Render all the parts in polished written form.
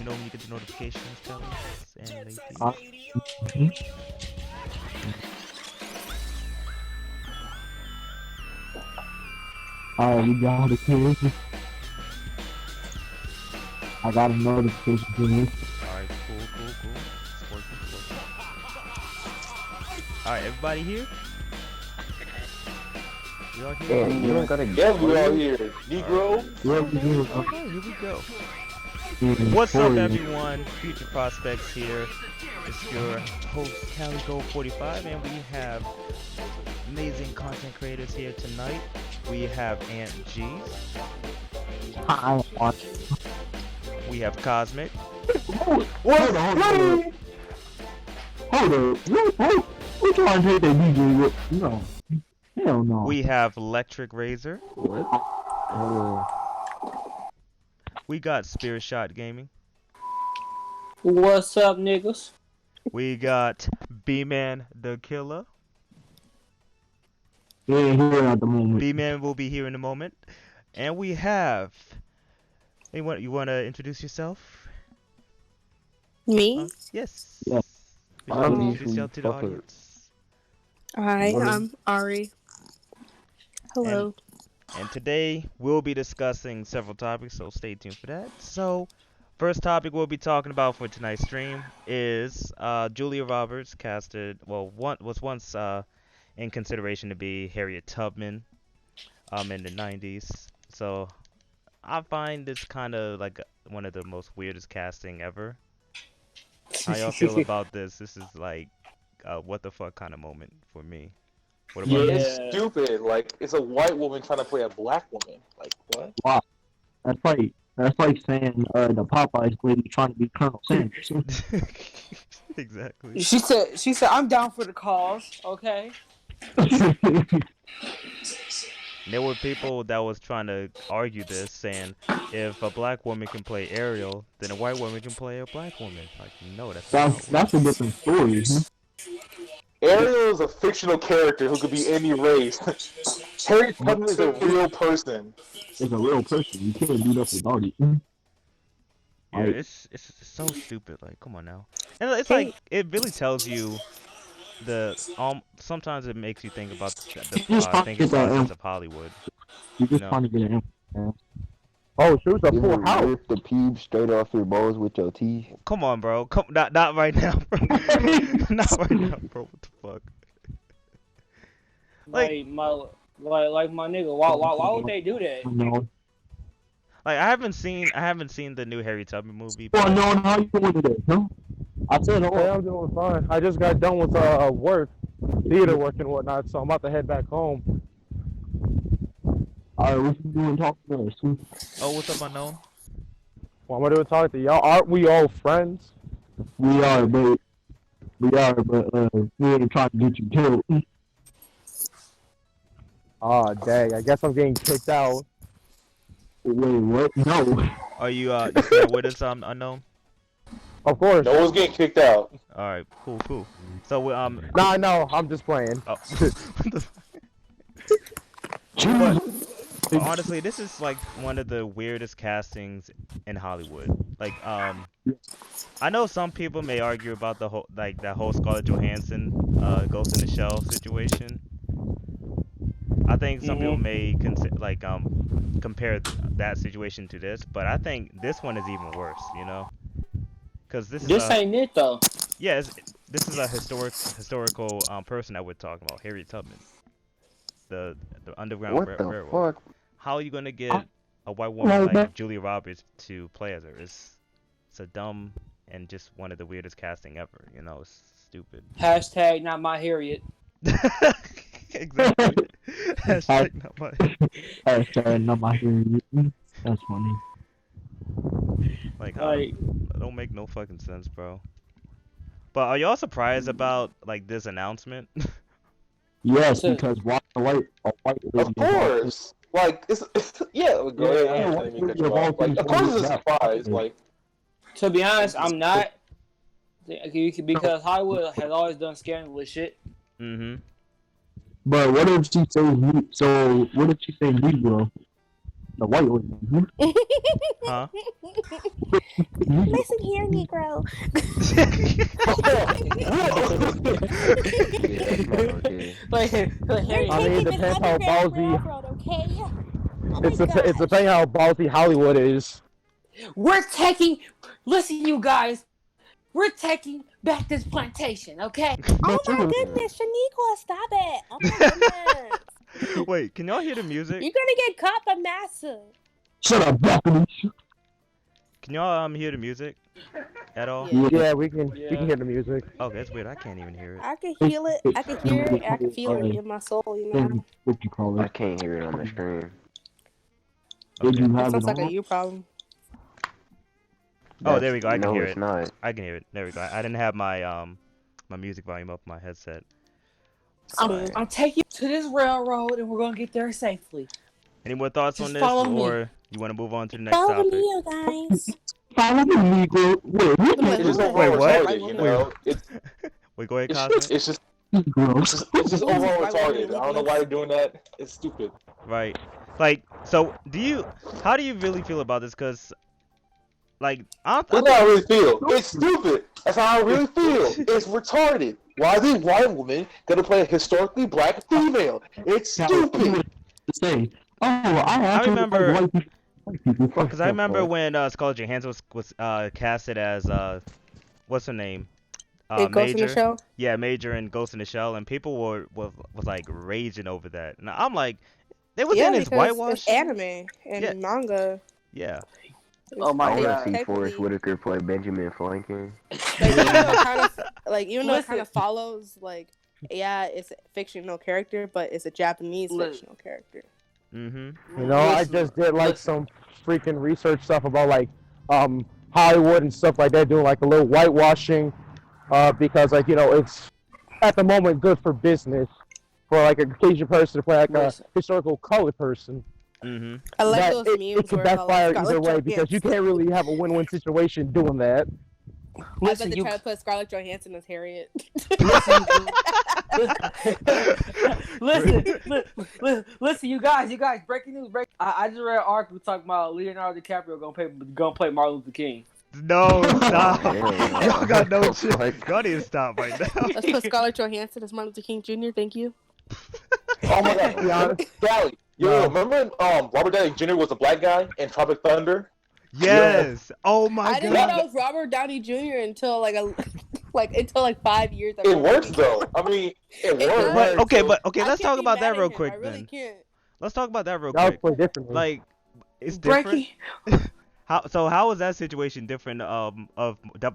know when you get the notifications, Kelly and ladies? Mhm. Alright, we got the kids. I got a notification for you. Alright, cool. It's working. Alright, everybody here? We all here? Yeah, you don't gotta Yeah, we all go. here. Negro. Yeah, we do. Okay, here we go. Yeah, What's up, for you. everyone? Future Prospects here. It's your host, Caligo45, and we have amazing content creators here tonight. We have Aunt G's. Hi, on. We have Cosmic. Hold on. We trying to take that DJ with. No. Hell no. We have Electric Razor. What? Oh, We got Spirit Shot Gaming. What's up, niggas? We got B-Man the Killer. Yeah, here at the moment. B-Man will be here in a moment. And we have... You want to introduce yourself? Me? Yes. Yeah. Introduce yourself to the fucker. audience. Hi, What is- I'm Ari. Hello. And today we'll be discussing several topics, so stay tuned for that. So, first topic we'll be talking about for tonight's stream is Julia Roberts was once in consideration to be Harriet Tubman in the 90s. So, I find this kind of like one of the most weirdest casting ever. How y'all feel about this? This is like what the fuck kind of moment for me. What Yeah, about you? it's stupid. Like, it's a white woman trying to play a black woman. Like, what? Wow. That's like saying the Popeyes lady trying to be Colonel Sanders. Exactly. She said, I'm down for the cause, okay? There were people that was trying to argue this, saying if a black woman can play Ariel, then a white woman can play a black woman. Like, no, that's not how it That's a different story. Ariel is a fictional character who could be any race. Harriet Tubman is a real person. It's a real person. You can't do that without it. Yeah, Like- it's so stupid. Like, come on now. And it's like it really tells you sometimes it makes you think about the Just trying to thinking get that process of Hollywood. You're just No. trying to get an oh, shoot a You full ever house. rip the pube straight off your balls with your teeth? Come on, bro. Not right now, bro. Not right now, bro. What the fuck? Like- Like my nigga, why would they do that? No. Like I haven't seen the new Harry Tubman movie. Well, But no, how you doing today? No? I said, Hey, I'm doing fine. I just got done with work, theater work and whatnot, so I'm about to head back home. alright, what you doing talking to us? oh, what's up, unknown? Well, I'm gonna talk to y'all. Aren't we all friends? We are, but we ain't trying to get you killed. Ah, dang. I guess I'm getting kicked out. Wait, what? No. Are you still with us, unknown? Of course. No one's getting kicked out. All right, cool. So we Nah, no, I'm just playing. oh. But honestly, this is like one of the weirdest castings in Hollywood. Like, I know some people may argue about the whole that whole Scarlett Johansson Ghost in the Shell situation. I think some people may compare that situation to this, but I think this one is even worse. You know, because This ain't it though. yeah, this is a historical person that we're talking about, Harriet Tubman, the Underground What the Railroad. fuck? How are you gonna get a white woman like Julia Roberts to play as her? It's a dumb and just one of the weirdest casting ever. You know, it's stupid. Hashtag not my Harriet. Exactly. Hashtag not my. Hashtag not my hearing. That's funny. Like, Like, that don't make no fucking sense, bro. But are y'all surprised about like this announcement? Yes, So- because why a white lady Of course. Like, it's yeah. Go ahead. I Yeah, didn't mean to cut you yeah, off. Like, of course, it's a yeah. surprise. Like, to be honest, I'm not. Because Hollywood has always done scandalous shit. Mm-hmm. But what if she says so? What if she says Negro? the white lady. Huh? Listen here, Negro. Yeah, that's not okay. Like We're Harry, I mean, taking this depends how underground ballsy. railroad, okay? Oh my It's gosh. depending how ballsy Hollywood is. we're taking. Listen, you guys, we're taking back this plantation, okay? Oh my goodness, Shaniqua, stop it. Oh my goodness. Wait, can y'all hear the music? You're gonna get caught by massa. Shut up, broccoli. Can y'all hear the music at all? Yeah. Yeah, we can hear the music. Okay, that's weird. I can't even hear it. I can feel it. I can hear it. I can feel it in my soul, you know? What you call I it? can't hear it on the stream. Did you That have sounds it like a on? you problem. Oh, there we go. I can no, hear it's it. not. I can hear it. There we go. I didn't have my my music volume up on my headset. I'm taking you to this railroad, and we're gonna get there safely. Any more thoughts Just on this, follow me. or you want to move on to the next Follow topic? me, you guys. Follow me, Negro. Wait, what? Wait, It's just who? overall Wait, what? retarded, you know? Wait, go ahead, It's Cosmo. it's just Negro. it's just overall Why would retarded. we I don't know why they're doing that. It's stupid. Right. Like, so how do you really feel about this? Cause, like, That's how I really feel. It's stupid. That's how I really feel. It's retarded. Why is a white woman gonna play a historically black female? It's stupid. Say, oh, I actually remember- like white people. Fuck Cause I that, remember bro. when Scarlett Johansson was casted as what's her name? It goes in the Major. show. Yeah, Major in Ghost in the Shell, and people was like raging over that. And I'm like, they was Yeah, in this because whitewash. it's anime and Yeah. manga. Yeah. Oh my I want God. to see Technically- Forrest Whitaker play Benjamin Franklin. Like, even though it kind of, like, even though it kind of Listen. follows, like, yeah, it's a fictional character, but it's a Japanese Listen. fictional character. Mm-hmm. You know, I Listen, just did like listen. some freaking research stuff about like Hollywood and stuff like that, doing like a little whitewashing, because like it's at the moment good for business for like a Caucasian person to play like a Listen. historical colored person. Mm-hmm. I like That those it memes could where it's all, like, backfire either Scarlett way because you Johansson. can't really have a win-win situation doing that. I bet Listen, they you. try to put Scarlett Johansson as Harriet. Listen, you guys, breaking news. I just read an article talking about Leonardo DiCaprio gonna play Martin Luther King. No, stop. Yeah. Y'all got no What the shit. fuck? Y'all need to stop right now. Let's put Scarlett Johansson as Martin Luther King Jr. Thank you. Oh my god, To be honest, Gally. Yo, No. remember when Robert Downey Jr. was a black guy in Tropic Thunder? Yes. Oh my I didn't know god. that was Robert Downey Jr. until like 5 years. after It the works movie. though. I mean, it It works. does. But okay, So- but okay, I let's can't talk be about that mad real at him. quick I really then. can't. Let's talk about that real that was quick. played differently. Like, it's different. Breaking How is that situation different of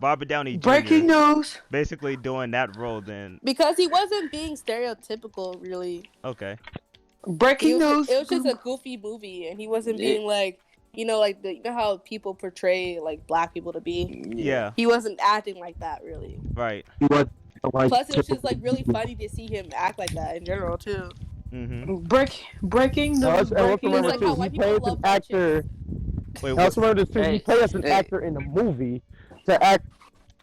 Robert Downey Jr. breaking news. basically doing that role then? Because he wasn't being stereotypical, really. Okay. Breaking news. It was just a goofy movie, and he wasn't being like, like you know how people portray like black people to be. Yeah. He wasn't acting like that, really. Right. He was, like, Plus, it was just like typical really funny to see him act like that in general too. Mm-hmm. Breaking No, news. and let's Breaking remember It's like how too, white he people played as love an white actor. Wait, Now, let's what? remember this too. He Hey, played as an hey. actor in the movie to act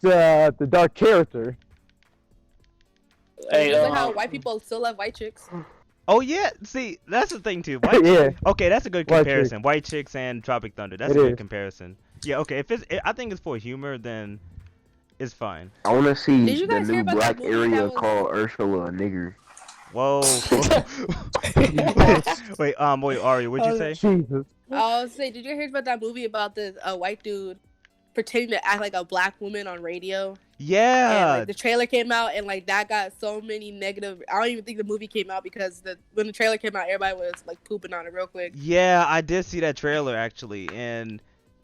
the dark character. Hey, It's like how white people still love white chicks. Oh yeah. See, that's the thing too. White Yeah. Okay, that's a good White comparison. White Chicks and Tropic Thunder. That's It a good is. comparison. Yeah. Okay. I think it's for humor, then it's fine. I want to see Did you the guys hear new about that black movie area that was- called Ursula a nigger. Whoa. wait. Wait, Ari, what'd you say? Jesus. I was saying, did you hear about that movie about the white dude pretending to act like a black woman on radio? And Yeah. like the trailer came out, and like that got so many negative. I don't even think the movie came out because when the trailer came out, everybody was like pooping on it real quick. Yeah, I did see that trailer actually, and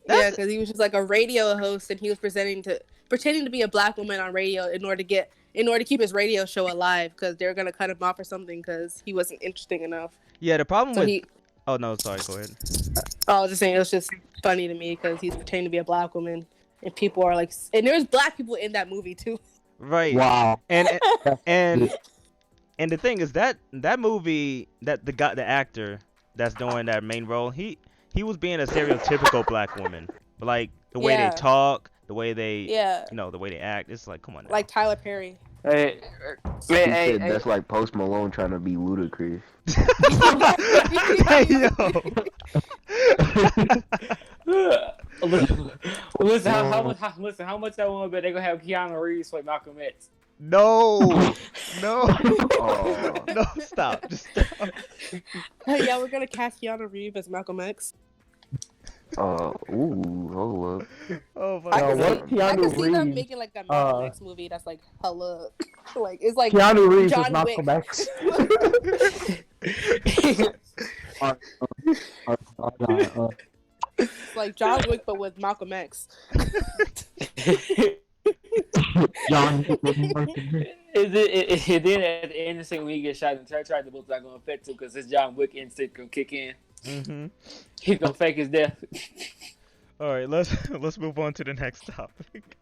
Yeah, that's because he was just like a radio host, and he was pretending to be a black woman on radio in order to keep his radio show alive, because they were gonna cut him off or something because he wasn't interesting enough. yeah. The problem So with he. oh no, sorry, go ahead. I was just saying it was just funny to me because he's pretending to be a black woman, and people are like, and there's black people in that movie too. Right. Wow. And the thing is that movie, that the actor that's doing that main role, he was being a stereotypical black woman, but like the way Yeah. they talk, the way they Yeah, the way they act, it's like, come on now. like Tyler Perry. Hey, He man, said hey, that's like Post Malone trying to be ludicrous. Hey, yo. Listen, how much that one bet they gonna have Keanu Reeves play Malcolm X? No, no, Oh. no! Stop! Just stop! Yeah, we're gonna cast Keanu Reeves as Malcolm X. Hold up. Oh my I No, can god! what see, I can Keanu see them Reeves, making like a Malcolm X movie that's like hella, like it's like Keanu Reeves is John Malcolm Wick. X. It's like John Wick but with Malcolm X. John. Then at the end of the scene when he gets shot in the church, the bullets not gonna affect him because his John Wick instinct gonna kick in. Mm-hmm. He's gonna fake his death. All right, let's move on to the next topic.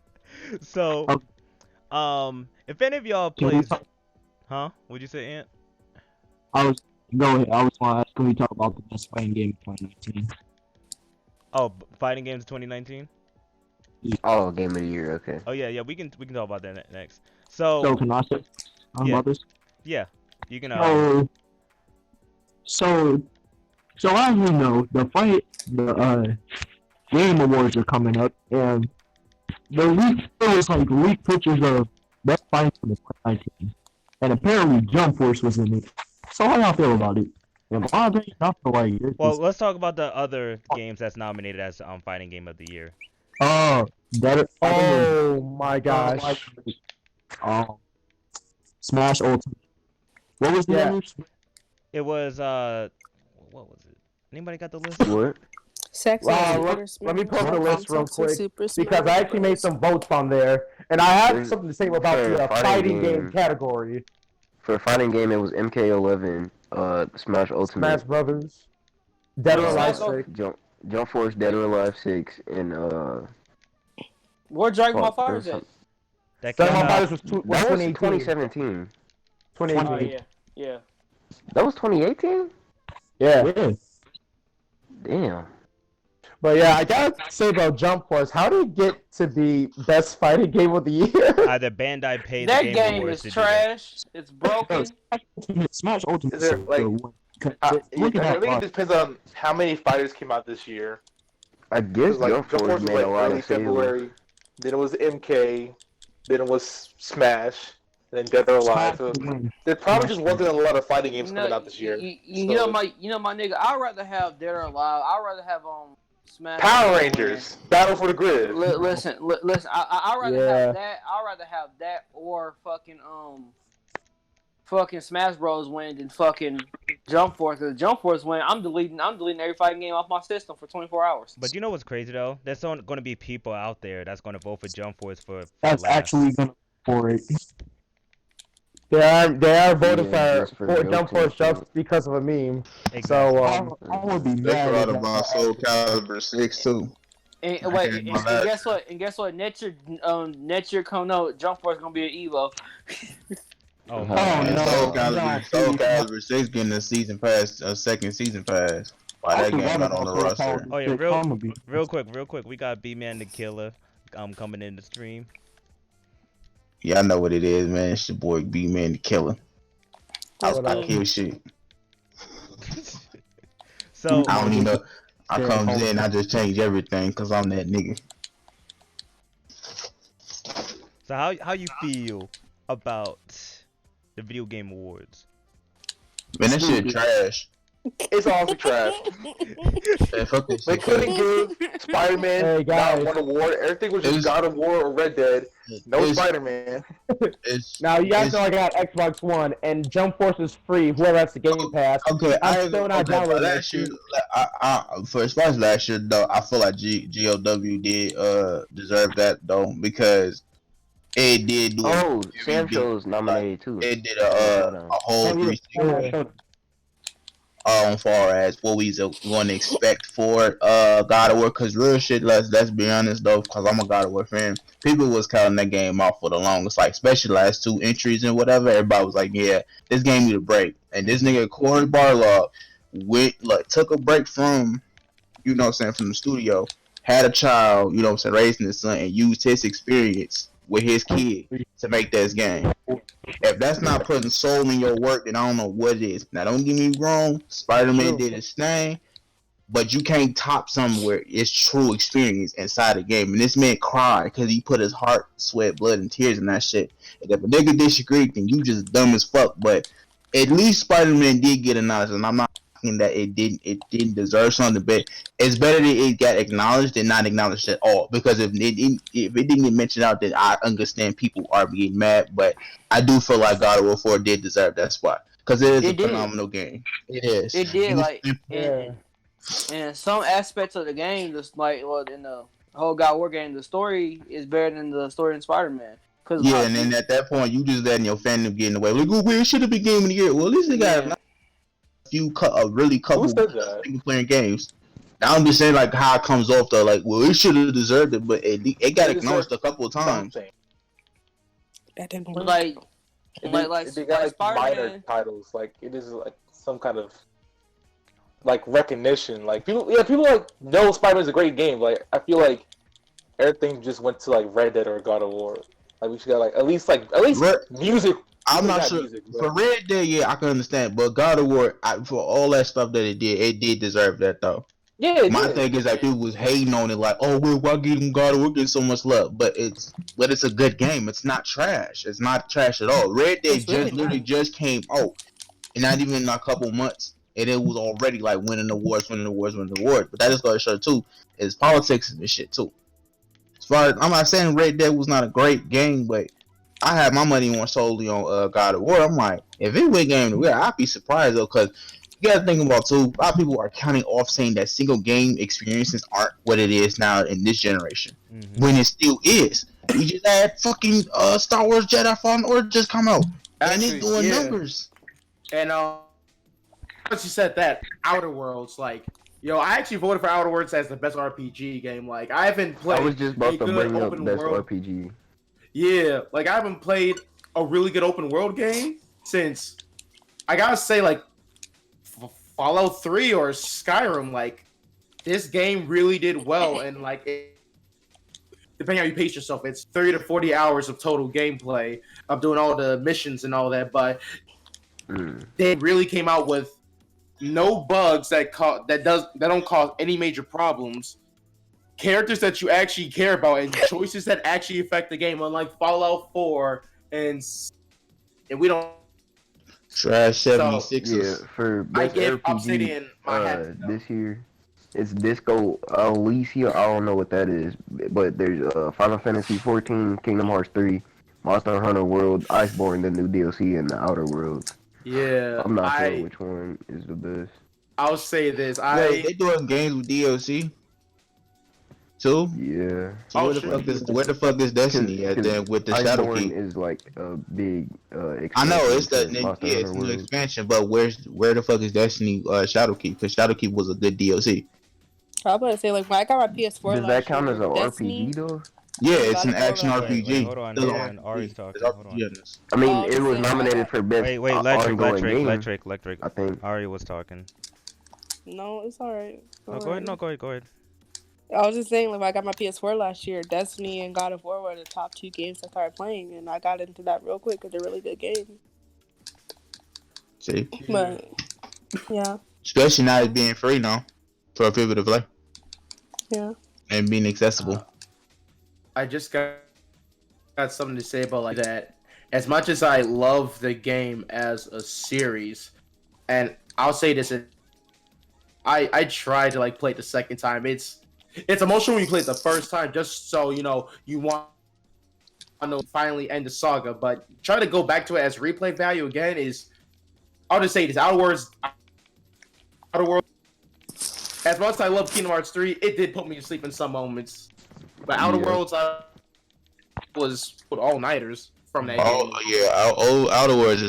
So, if any of y'all plays, huh? What'd you say, Ant? Go ahead. I was want to ask, can we talk about the best fighting game of 2019? Oh, fighting games 2019. Oh, game of the year. Okay. Oh yeah, we can talk about that next. So So can I say Yeah. about this? yeah, you can. So as we know, the game awards are coming up, and there was like leaked pictures of best fighting game of 2019, and apparently Jump Force was in it. So how y'all feel about it? And I think I feel like Well, let's talk about the other games that's nominated as fighting game of the year. better. Oh my gosh. Smash Ultimate. What was the Yeah. others? It was what was it? Anybody got the list? What? Sex let me pull up the list real quick Super because I actually made some votes on there, and I have something to say about For the fighting fighting game game. category. For fighting game, it was MK11, Smash Ultimate, Smash Brothers, Dead or Alive Smash 6. Jump Force, Dead or Alive 6, and Where Dragon Ball fuck, there Fighters was at? some- That Dragon came Ball out. Fighters was that was 2018. 2017. 2018. Oh yeah. That was 2018. Yeah. Yeah. Damn. But yeah, I gotta say about Jump Force, how did it get to be best fighting game of the year? Either Bandai paid the That Game game Awards is to do that. trash. It's broken. Smash Ultimate. Is there, like, Look at I that. think it depends on how many fighters came out this year. I guess Like Jump Force was made like a lot early of sales. February, then it was MK, then it was Smash, and then Dead or Alive. So there probably just wasn't a lot of fighting games coming out this year. You know my nigga. I'd rather have Dead or Alive. I'd rather have Smash. Power Rangers, Battle for the Grid. Listen. I'd rather have that. I'd rather have that or fucking Smash Bros win than fucking Jump Force. Cause Jump Force win, I'm deleting every fighting game off my system for 24 hours. But you know what's crazy though? There's going to be people out there that's going to vote for Jump Force for That's last. actually gonna for it. They are voting just for for jokes Jump Force and just shit. because of a meme. Exactly. So I would be They mad. forgot if about Soul Calibur 6 too. And I wait, had and, my and last- guess what? And guess what? Next year come no, Jump Force gonna be an Evo. Oh, Oh, man. no. Soul Calibur 6 getting a season pass, a second season pass. Why that game not on the roster? Oh, yeah, real quick. We got B-Man the Killer coming in the stream. Yeah, I know what it is, man. It's your boy B-Man the Killer. I kill shit. So, I don't even know. I comes in, I just change everything because I'm that nigga. so how you feel about the video game awards? Man, that shit trash. It's honestly trash. Man, fuck this They shit. couldn't give Spider-Man Hey, guys. not one award. Everything was just It's- God of War or Red Dead. No It's- Spider-Man. It's, now you guys it's- know I got Xbox One and Jump Force is free. Whoever has the Game Pass. Okay, I'm still not but downloading that last year, shit. for as far as last year though, I feel like GOW did deserve that though because it did do Oh, Sam Show's nominated too. it did a whole 360 as far as what we going to expect for God of War. Cause real shit, let's be honest though, cause I'm a God of War fan. People was counting that game off for the longest, like especially last two entries and whatever. Everybody was like, yeah, this game need a break. And this nigga Corey Barlog took a break from, you know what I'm saying, from the studio, had a child, you know what I'm saying, raising his son, and used his experience with his kid to make this game. If that's not putting soul in your work, then I don't know what it is. Now, don't get me wrong, Spider-Man did his thing, but you can't top somewhere it's true experience inside the game. And this man cried because he put his heart, sweat, blood, and tears in that shit. And if a nigga disagree, then you just dumb as fuck. But at least Spider-Man did get acknowledged, and I'm not saying that it didn't deserve something, but it's better that it got acknowledged than not acknowledged at all. Because if it didn't get mentioned out, then I understand people are being mad. But I do feel like God of War 4 did deserve that spot because it is a phenomenal game. It is. It did, And like, Yeah. in some aspects of the game, just like, well, in the whole God of War game, the story is better than the story in Spider-Man. Yeah, and then at that point, you just letting your fandom get in the way. Like, oh, it should have been game of the year. Well, at least they got a few, really couple single-player games. Now I'm just saying, like, how it comes off, though. Like, well, it should have deserved it, but it got acknowledged a couple of times. That didn't work. Like they got like minor Spider-Man. titles. Like it is like some kind of like recognition. Like people like know Spider-Man's a great game. Like I feel like everything just went to like Red Dead or God of War. Like we should got like at least music. I'm not sure for Red Dead. Yeah, I can understand, but God of War, for all that stuff that it did deserve that though. Yeah, my thing is that people was hating on it, like, oh, well, why give God of War getting so much love? But it's a good game. It's not trash. It's not trash at all. Red Dead literally just came out, and not even a couple months, and it was already like winning awards. But that just goes to show too is politics and this shit too. As far as I'm not saying Red Dead was not a great game, but I had my money on solely on God of War. I'm like, if it win game of the year, I'd be surprised though, because you gotta think about too. A lot of people are counting off saying that single game experiences aren't what it is now in this generation, when it still is. We just had fucking Star Wars Jedi Fallen Order just come out, and it's doing numbers. And once you said that, Outer Worlds, like, yo, I actually voted for Outer Worlds as the best RPG game. Like, I haven't played. I was just about to bring up best world. RPG. Yeah, like I haven't played a really good open world game since, I gotta say, like, Fallout 3 or Skyrim. Like, this game really did well, and like, depending how you pace yourself, it's 30 to 40 hours of total gameplay of doing all the missions and all that. But they really came out with no bugs that don't cause any major problems. Characters that you actually care about and choices that actually affect the game, unlike Fallout 4 and we don't. Trash 76. So, yeah, for best RPG this year, it's Disco Elysium. I don't know what that is, but there's Final Fantasy 14, Kingdom Hearts 3, Monster Hunter World, Iceborne, the new DLC, and the Outer Worlds. Yeah, I'm not sure which one is the best. I'll say this: they doing games with DLC too. Yeah. So where the fuck is Destiny at then with the Shadowkeep? Is like a big I know it's it's a new expansion, but where the fuck is Destiny Shadowkeep? Because Shadowkeep was a good DLC. I was about to say, like, when I got my PS4 does that count as an RPG though? Yeah, it's an action RPG. Wait, hold on, man. Ari's talking. Hold on. I mean, it was nominated for best ongoing game. Electric. I think Ari was talking. No, it's alright. Go ahead. Go ahead. I was just saying, like, when I got my PS4 last year, Destiny and God of War were the top 2 games I started playing, and I got into that real quick because they're really good games. See? But, yeah. Especially now it's being free now for people to play. Yeah. And being accessible. I just got something to say about like that. As much as I love the game as a series, and I'll say this, I tried to like play it the second time. It's emotional when you play it the first time, just so you know you want to finally end the saga. But trying to go back to it as replay value again is, I'll just say this: Outer Worlds. As much as I love Kingdom Hearts 3, it did put me to sleep in some moments. But Outer Worlds, I was with all-nighters from that game. Yeah, Outer Worlds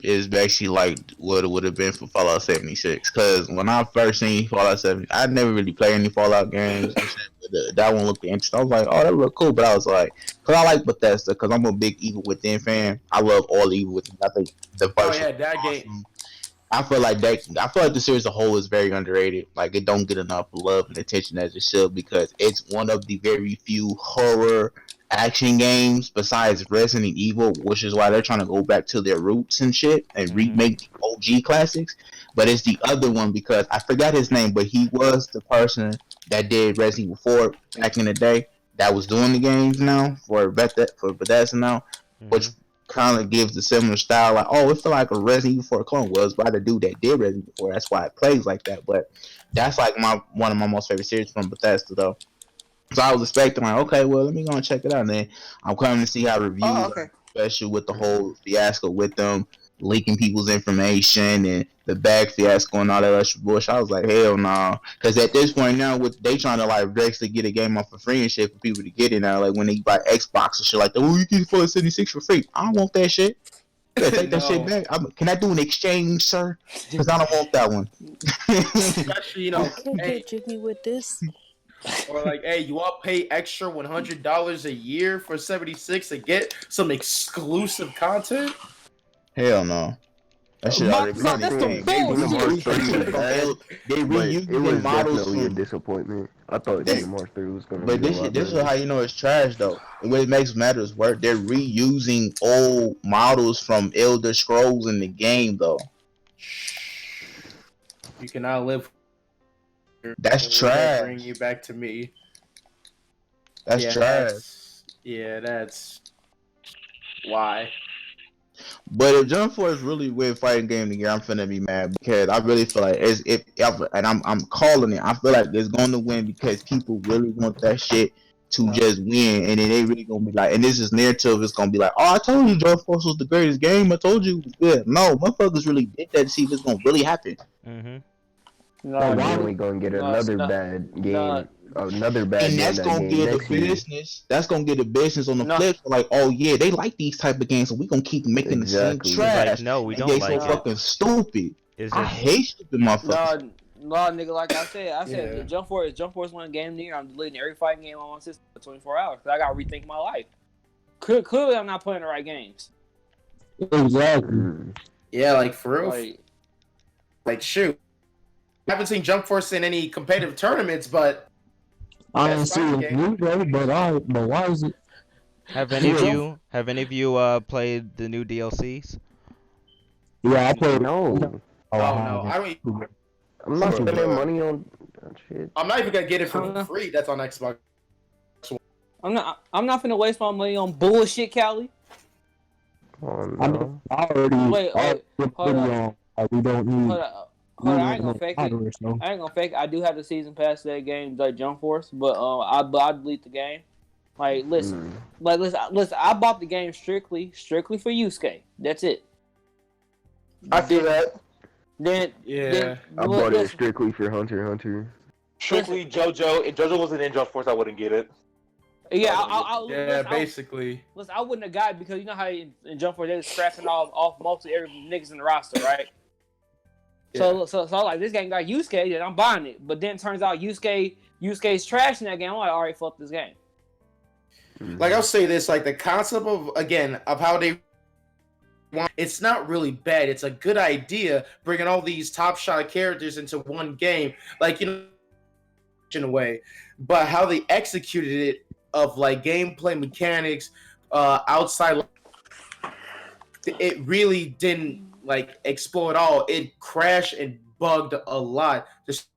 is basically like what it would have been for Fallout 76. Because when I first seen Fallout 70, I never really played any Fallout games. And shit, but that one looked interesting. I was like, oh, that look cool. But I was like, because I like Bethesda, because I'm a big Evil Within fan. I love all Evil Within. I think the first that awesome. Game. I feel like the series as a whole is very underrated. Like, it don't get enough love and attention as it should, because it's one of the very few horror action games besides Resident Evil, which is why they're trying to go back to their roots and shit and remake OG classics. but it's the other one because I forgot his name, but he was the person that did Resident Evil 4 back in the day that was doing the games now for Bethesda now, which kind of gives the similar style. Like, oh, it feel like a Resident Evil 4 clone was by the dude that did Resident Evil 4. That's why it plays like that. But that's like one of my most favorite series from Bethesda though. So I was expecting like, okay, well, let me go and check it out. And then I'm coming to see how reviews, are, especially with the whole fiasco with them leaking people's information and the bag fiasco and all that extra bullshit. I was like, hell no, nah. Because at this point now, with they trying to like basically get a game off for free and shit for people to get it now. Like when they buy Xbox and shit like that, oh, you get it for 76 for free. I don't want that shit. Yeah, take that shit back. Can I do an exchange, sir? Because I don't want that one. Especially, you know, Hey, Jimmy with this. Or like, hey, you want to pay extra $100 a year for 76 to get some exclusive content? Hell no. That shit already been that's the They reused it was models definitely a from. disappointment. I thought Kingdom Hearts 3 was gonna But be this is how you know it's trash though. And what makes matters worse, they're reusing old models from Elder Scrolls in the game though. You cannot live. That's trash. Bring you back to me. That's trash. That's why. But if Jump Force really win fighting game of the year, I'm finna be mad because I really feel like I'm calling it. I feel like it's going to win because people really want that shit to just win, and then they really gonna be like, and this is narrative. It's gonna be like, oh, I told you Jump Force was the greatest game. I told you it was good. No, motherfuckers really did that to see if it's gonna really happen. We're only gonna get another bad game. Another bad and game. That's gonna get the business. That's gonna get the business on the flip. Like, oh yeah, they like these type of games, so we gonna keep making the same trash. Like, no, we don't they like so it. fucking stupid. It's I hate stupid motherfuckers. No, nigga, like I said, the Jump Force one game of the year. I'm deleting every fighting game on my system for 24 hours because I gotta rethink my life. Clearly, I'm not playing the right games. Exactly. Yeah, like for real. Like shoot, I haven't seen Jump Force in any competitive tournaments, but I didn't see it, but why is it? Have any of you played the new DLCs? Yeah, I played. No. Oh no, I don't. I'm not spending money on shit. I'm not even gonna get it for free. That's on Xbox. I'm not finna waste my money on bullshit, Callie. Oh no. I already. Wait, hold on. We don't need. Hold on, I ain't gonna fake it. I do have the season pass to that game, like Jump Force, but I delete the game. Like, listen, I bought the game strictly for Yusuke. That's it. I feel that. Then I bought it strictly for Hunter x Hunter. Strictly JoJo. If JoJo wasn't in Jump Force, I wouldn't get it. Yeah, basically. Listen, I wouldn't have got it because you know how in Jump Force they're scrapping off mostly every niggas in the roster, right? Yeah. So I like, this game got Yusuke, then I'm buying it. But then it turns out Yusuke's trash in that game. I'm like, alright, fuck this game. Like, I'll say this, like, the concept of how they want, it's not really bad. It's a good idea, bringing all these top shot characters into one game. Like, you know, in a way. But how they executed it, of, like, gameplay mechanics, outside, it really didn't like explode all. It crashed and bugged a lot. Just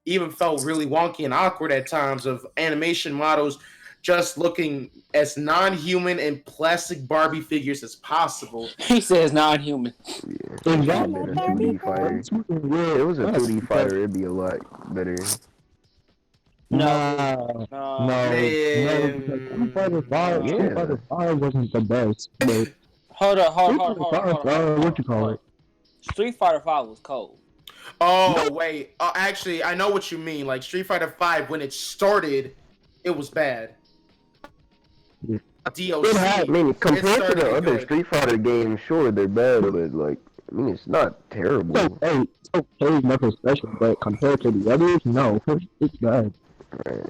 even felt really wonky and awkward at times, of animation models just looking as non-human and plastic Barbie figures as possible. He says non-human. Yeah, it been a 2D fighter. Yeah, it was a 2D fighter. It'd be a lot better. No. Street Fighter 5 wasn't the best. But Hold on. What you call it? Street Fighter 5 was cold. Oh, wait. Actually, I know what you mean. Like, Street Fighter 5, when it started, it was bad. Yeah. DLC. I mean, compared to the other Street Fighter games, sure, they're bad, but, like, I mean, it's not terrible. It's okay, nothing special, but compared to the others, no, it's bad. Right.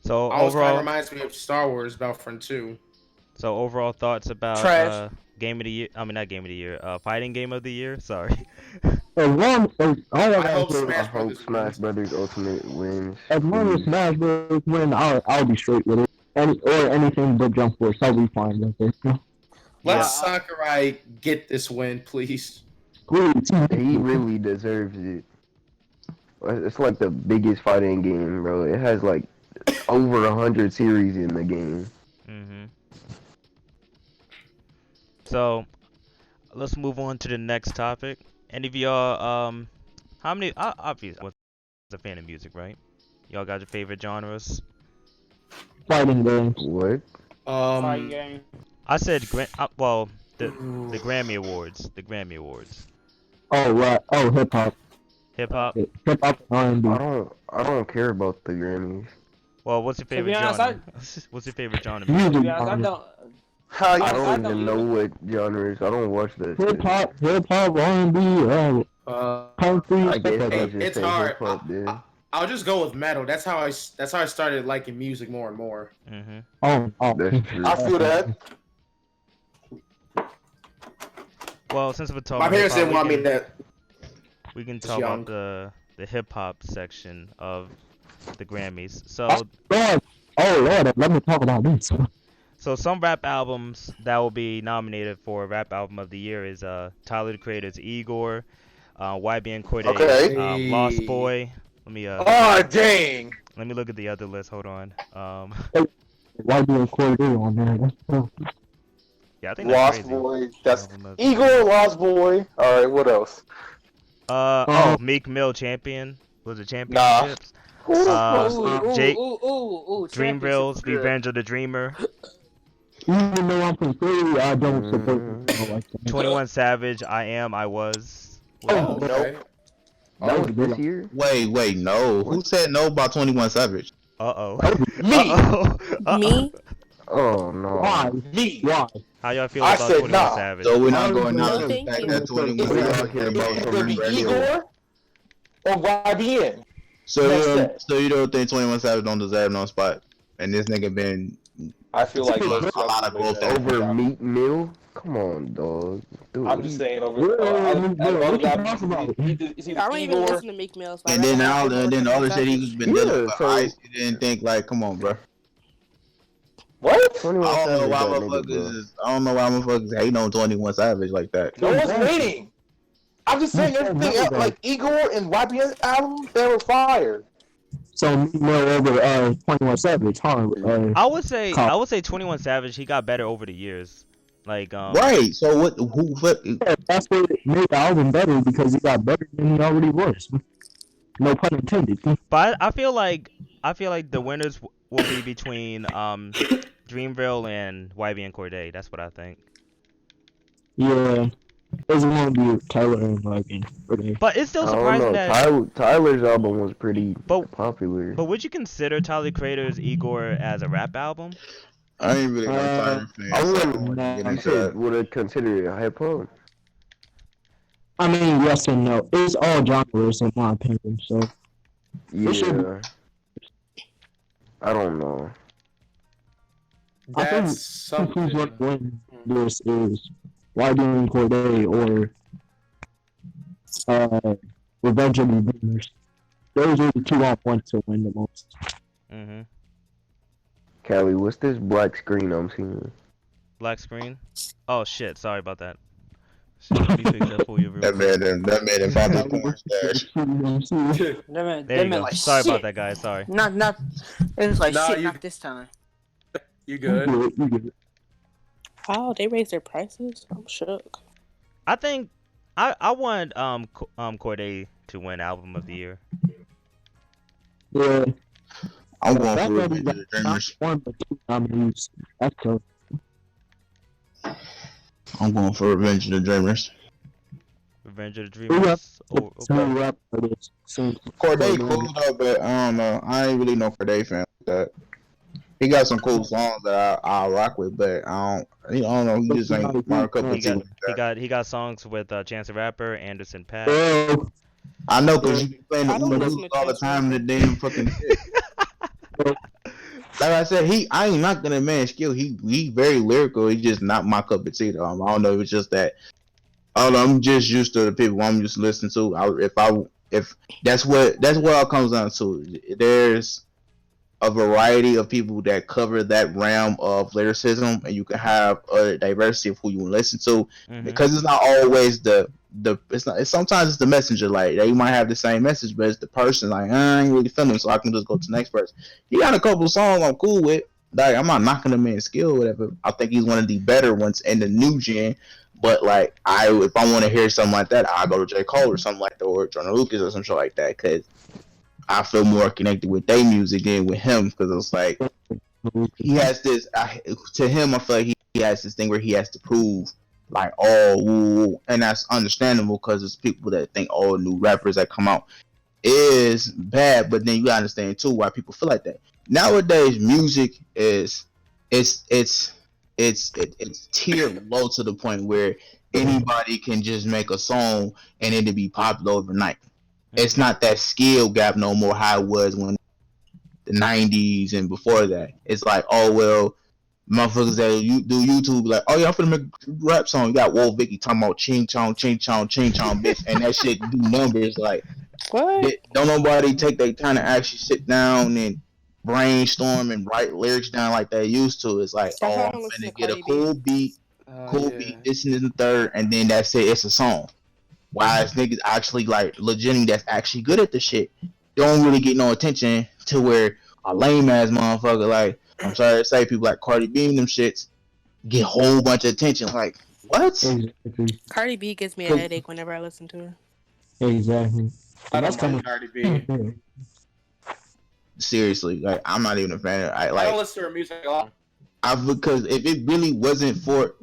So Always kind overall, of reminds me of Star Wars Battlefront 2. So overall thoughts about game of the year? I mean, not game of the year. Fighting game of the year. Sorry. I hope Smash Brothers Ultimate wins. As long as Smash Brothers win, I'll be straight with it. Or anything but Jump Force, I'll be fine with it. Let Yeah. Sakurai get this win, please. Please. He really deserves it. It's like the biggest fighting game, bro. It has like over 100 series in the game. Mhm. So let's move on to the next topic. Any of y'all, how many? Obviously, was a fan of music, right? Y'all got your favorite genres? Fighting games. What? Fighting game. I said, well, the Grammy Awards. The Grammy Awards. Oh, right. Oh, hip hop. Hip hop. Hip hop and R&B. I don't care about the Grammys. Well, what's your favorite be honest, genre? What's your favorite genre? To Music. be honest, I don't. How you I don't don't even know what genres. I don't watch that. Hip hop, R&B, country. I guess I Hey, just it's say hard. hip hop then. I'll just go with metal. That's how I started liking music more and more. Mm-hmm. Oh. That's true. I feel that. Well, since we're talking My parents hip-hop, didn't want me to. we can Just talk young. about the hip hop section of the Grammys. Oh, Lord, let me talk about this. So some rap albums that will be nominated for Rap Album of the Year is Tyler the Creator's Igor, YBN Cordae's Okay. Lost Boy. Let me Oh dang! let me look at the other list. Hold on. Why do you record it on there? That's so... Yeah, I think that's Lost crazy. Boy. That's Album of the Igor, Lost Boy. All right, what else? Meek Mill Champion. Was it Nah. championships? Who the fuck? Jake Ooh, Dream Brills, Revenge of the Dreamer. Even though I'm from Philly, I don't support people like that. 21 Savage, I Am, I Was. Oh, Okay. That was this year? Wait, no. Who said no about 21 Savage? Uh-oh. Me. Uh-oh. Me? Oh no. Why? Me. Why? How y'all feel I about said 21 nah. Savage? So we're not No, going out no, of the thank fact you. that 21 We're Savage talking is about It's gonna be some Igor or YBN. So you don't think 21 Savage don't deserve no spot? And this nigga been I feel like a most lot of growth over Meat Mill? Come on, dog. Dude, I'm just saying over. What Other you guys, talking about? it's either I don't even Igor. listen to Meek Mill. So and then the other shit he's been dealing Yeah, with so- ice. You didn't think like, come on, bro. What? 21 I don't know Savage why that nigga, motherfuckers hating on 21 Savage like that. No one's hating. I'm just saying everything else, like Igor and YBN album, they were fire. So Meek Mill over 21 Savage, huh? I would say 21 Savage, he got better over the years. Like Right. So what? That's what made the album better because he got better than he already was. No pun intended. But I feel like the winners will be between Dreamville and YBN Cordae. That's what I think. Yeah. It's gonna be Tyler and Logan. Okay. But it's still I don't surprising know. that. Tyler's album was pretty But- popular. But would you consider Tyler the Creator's Igor as a rap album? I ain't really no Tyler fan. I so wouldn't. wouldn't get You into said that. would have considered it hip hop. I mean, yes and no. It's all genres in my opinion. So It should be- Yeah. I don't know. I think That's who's something. gonna win this is YBN Cordae or Revenge of the Dreamers. Those are the two I want to win the most. Mm-hmm. Callie, what's this black screen I'm seeing? Black screen. Oh shit! Sorry about that. Shit, let me fix that for you real That quick. man done found the porn stash. That man, There you go. like Sorry shit. about that, guys. Sorry. Not. It was like Nah, shit. you- Not this time. You good? You get it. Oh, they raised their prices? I'm shook. I think I want Cordae to win Album of the Year. Yeah. I'm going That for lady Revenge got of the Dreamers. not one but two nominees. That's tough. I'm going for Revenge of the Dreamers. Revenge of the Who Dreamers. Oh, Some okay. rap artists. Cordae cool though, but I don't know. I ain't really no Cordae fan like that. He got some cool songs that I rock with, but I don't know. He just ain't my cup of He tea got like that. he got songs with Chance the Rapper, Anderson .Paak. Well, I know because you be playing the I don't Uno listen Lose to all the Chance time. The damn fucking shit. Like I said, I ain't not gonna man skill. He very lyrical. He just not my cup of tea though. I don't know if it's just that. I don't know, I'm just used to the people I'm used to listening to. If that's what it comes down to. There's a variety of people that cover that realm of lyricism, and you can have a diversity of who you want to listen to, because it's not always it's sometimes it's the messenger. Like they might have the same message, but it's the person like I ain't really feeling, so I can just go to the next person. He got a couple of songs I'm cool with. Like I'm not knocking the man's skill or whatever. I think he's one of the better ones in the new gen. But like if I want to hear something like that, I go to J. Cole or something like that, or Jordan Lucas or some shit like that, because I feel more connected with their music than with him, because it's like he has this. To him, I feel like he has this thing where he has to prove, like, oh, and that's understandable because it's people that think all new rappers that come out is bad, but then you gotta understand too why people feel like that. Nowadays, music is it's tiered low to the point where anybody can just make a song and it'll be popular overnight. It's not that skill gap no more how it was when the 90s and before that. It's like, oh well, motherfuckers that you do YouTube like, oh yeah, I'm finna make a rap song. You got Wolf Vicky talking about ching chong, bitch, and that shit do numbers. Like, what? Don't nobody take their time to actually sit down and brainstorm and write lyrics down like they used to. It's like, oh, I'm finna get a cool beat, this and this and third, and then that's it. It's a song. Why is niggas actually like legitimately that's actually good at the shit? Don't really get no attention to where a lame ass motherfucker, like, I'm sorry to say, people like Cardi B and them shits get a whole bunch of attention. Like, what? Cardi B gives me a headache whenever I listen to her. Exactly. I don't mind Cardi B. Seriously, like, I'm not even a fan of I don't listen to her music a lot. Because if it really wasn't for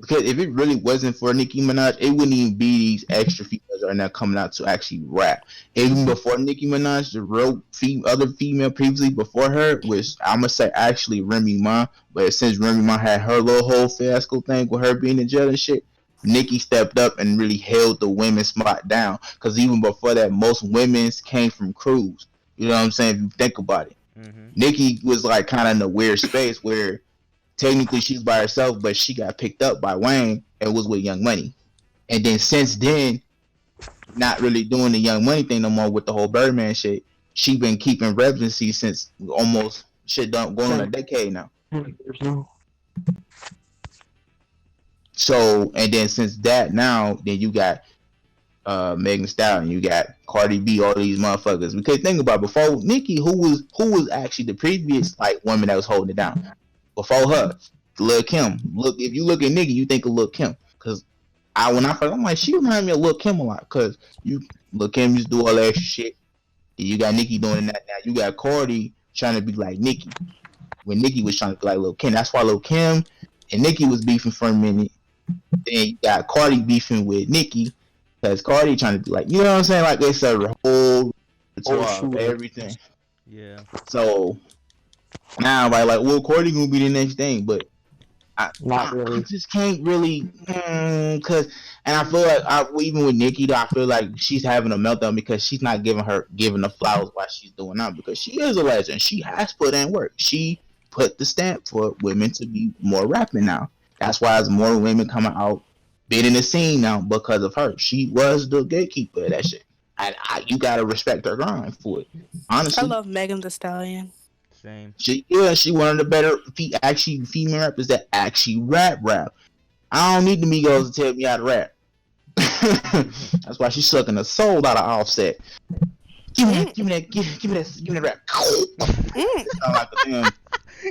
Nicki Minaj, it wouldn't even be these extra females are now coming out to actually rap. Even before Nicki Minaj, the real other female previously before her was, I'm gonna say, actually Remy Ma. But since Remy Ma had her little whole fiasco thing with her being in jail and shit, Nicki stepped up and really held the women's spot down. Because even before that, most women's came from crews. You know what I'm saying? If you think about it, Nicki was like kind of in a weird space where technically she's by herself, but she got picked up by Wayne and was with Young Money. And then since then, not really doing the Young Money thing no more with the whole Birdman shit. She been keeping relevancy since almost shit done going on a decade now. So, and then since that now, then you got Megan Thee Stallion, you got Cardi B, all these motherfuckers. Because think about it, before Nicki, who was actually the previous like woman that was holding it down? Before her, Lil Kim. Look, if you look at Nicki, you think of Lil Kim. Cause when I first, I'm like, she reminded me of Lil Kim a lot. Cause Lil Kim used to do all that extra shit. And you got Nicki doing that now. You got Cardi trying to be like Nicki, when Nicki was trying to be like Lil Kim. That's why Lil Kim and Nicki was beefing for a minute. Then you got Cardi beefing with Nicki, cause Cardi trying to be like, you know what I'm saying? Like, it's a whole everything. Yeah. So now, like, well, Cardi gonna be the next thing, but I just can't really, cause, and I feel like even with Nicki, though, I feel like she's having a meltdown because she's not giving the flowers while she's doing that, because she is a legend. She has put in work. She put the stamp for women to be more rapping now. That's why there's more women coming out bidding the scene now because of her. She was the gatekeeper of that shit. And you gotta respect her grind for it. Honestly, I love Megan Thee Stallion. Same. She one of the better female rappers that actually rap. I don't need the Migos to tell me how to rap. That's why she's sucking the soul out of Offset. Give me that rap. Sound like a damn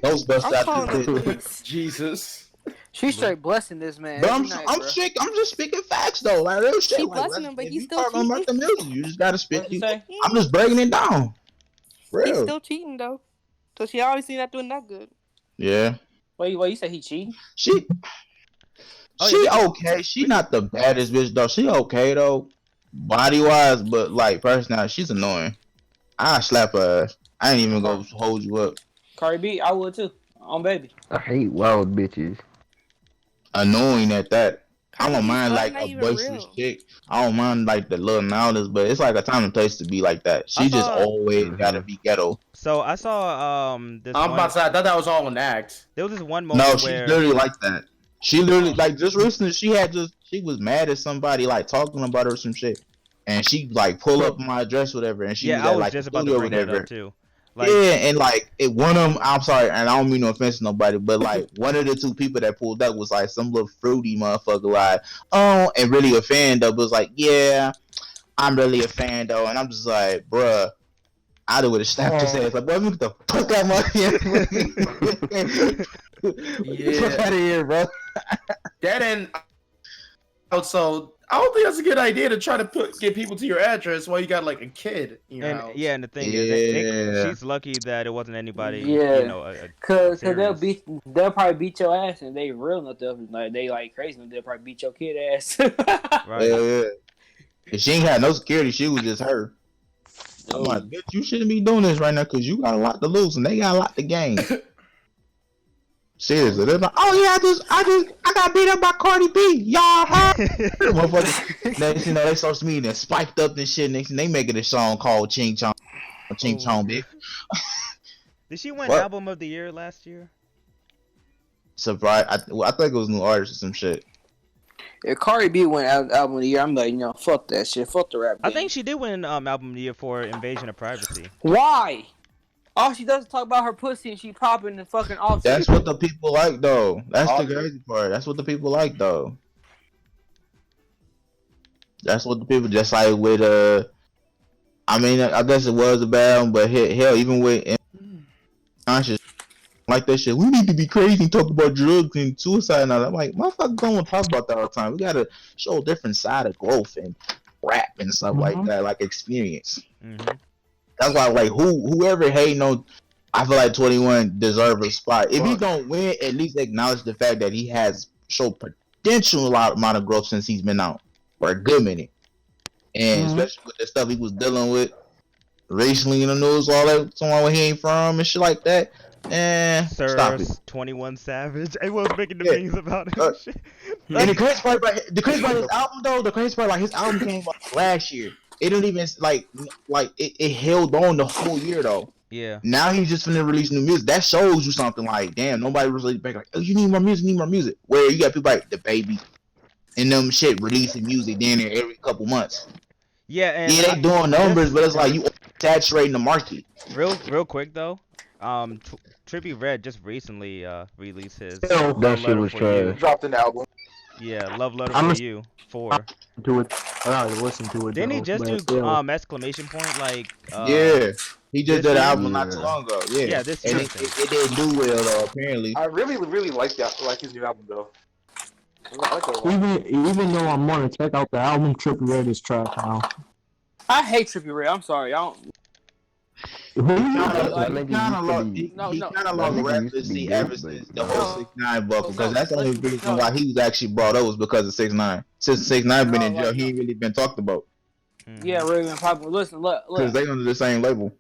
Ghostbuster out there. Jesus. She's straight blessing this man. But I'm just speaking facts though. Like real shit. She like, blessing him, but he's still talking cheating. about the music. You just gotta spit. What'd you say? I'm just breaking it down. Real. He's still cheating though, so she obviously not doing that good. Yeah. Wait, you say he cheating? She okay. She not the baddest bitch though. She okay though, body wise, but like personality, she's annoying. I slap her ass. I ain't even gonna hold you up. Cardi B, I would too. On baby. I hate wild bitches. Annoying at that. I don't mind Cardi like B's a not even boisterous real. chick. I don't mind like the little loudness, but it's like a time and place to be like that. She just always gotta be ghetto. So I saw this. I'm about to say, I thought that was all an act. There was this one moment No, where she's literally like that. She literally like just recently she was mad at somebody like talking about her or some shit, and she like pull up my address whatever, and she was I at was like just the about to studio bring that whatever. up too. Like, yeah, and like one of them, I'm sorry, and I don't mean no offense to nobody, but like one of the two people that pulled up was like some little fruity motherfucker, like, oh, and really a fan though, but was like, yeah, I'm really a fan though, and I'm just like, bruh, I would have snapped his ass, like, boy, get the fuck out of my here, Yeah. fuck out of here, bro. That and also, I don't think that's a good idea to try to get people to your address while you got like a kid in your house. and the thing is, she's lucky that it wasn't anybody. Yeah. You know, Cause serious. they'll probably beat your ass, and they real enough to like they like crazy enough, they'll probably beat your kid ass. Right. Yeah. If she ain't had no security, she was just her. I'm like, bitch, you shouldn't be doing this right now because you got a lot to lose and they got a lot to gain. Seriously, they're like, oh yeah, I got beat up by Cardi B, y'all. Motherfucker, next you know they social media spiked up this shit. Next, they making a song called Ching Chong, bitch. Did she win What? album of the year last year? Surprise! I think it was new artist or some shit. If Cardi B went album of the year, I'm like, fuck that shit, fuck the rap game. I think she did win album of the year for Invasion of Privacy. Why? All she does is talk about her pussy and she popping the fucking off. That's what the people like, though. That's the crazy part. That's what the people like, though. That's what the people just like with I mean, I guess it was a bad one, but hell, even with conscious like that shit, we need to be crazy and talk about drugs and suicide and all that. I'm like, motherfuckers don't want to talk about that all the time. We gotta show a different side of growth and rap and stuff like that, like experience. That's why, like, whoever hating on, I feel like 21 deserve a spot. If he don't win, at least acknowledge the fact that he has showed potential amount of growth since he's been out for a good minute, and especially with the stuff he was dealing with recently in the news, all that, someone where he ain't from and shit like that. Stop it. 21 Savage. Everyone's making the memes about it. And the crazy part about his album, though, like his album came out last year. It didn't even like it held on the whole year though. Yeah. Now he's just finna release new music. That shows you something. Like, damn, nobody was really back. Like, oh, you need more music. Where you got people like the baby and them shit releasing music then every couple months. Yeah, and they doing numbers, but it's like you saturating the market. Real quick though, Trippie Redd just recently released his that shit was trash. Dropped an album. Yeah, Love Letter for You 4. To it, I already listened to it. Didn't he just do exclamation point like? Yeah, he just did an album not too long ago. Yeah, yeah, this and it didn't do well though. Apparently, I really like his new album though. Even though I'm gonna check out the album, Trippie Redd is trash now. I hate Trippie Redd. I'm sorry, I don't. He kind of lost relevancy ever since the whole 6ix9ine buckle, because that's the only reason why he was actually brought up was because of 6ix9ine. Since 6ix9ine been in jail, he ain't really been talked about. Yeah, really been popular. Listen, look. Because they under the same label.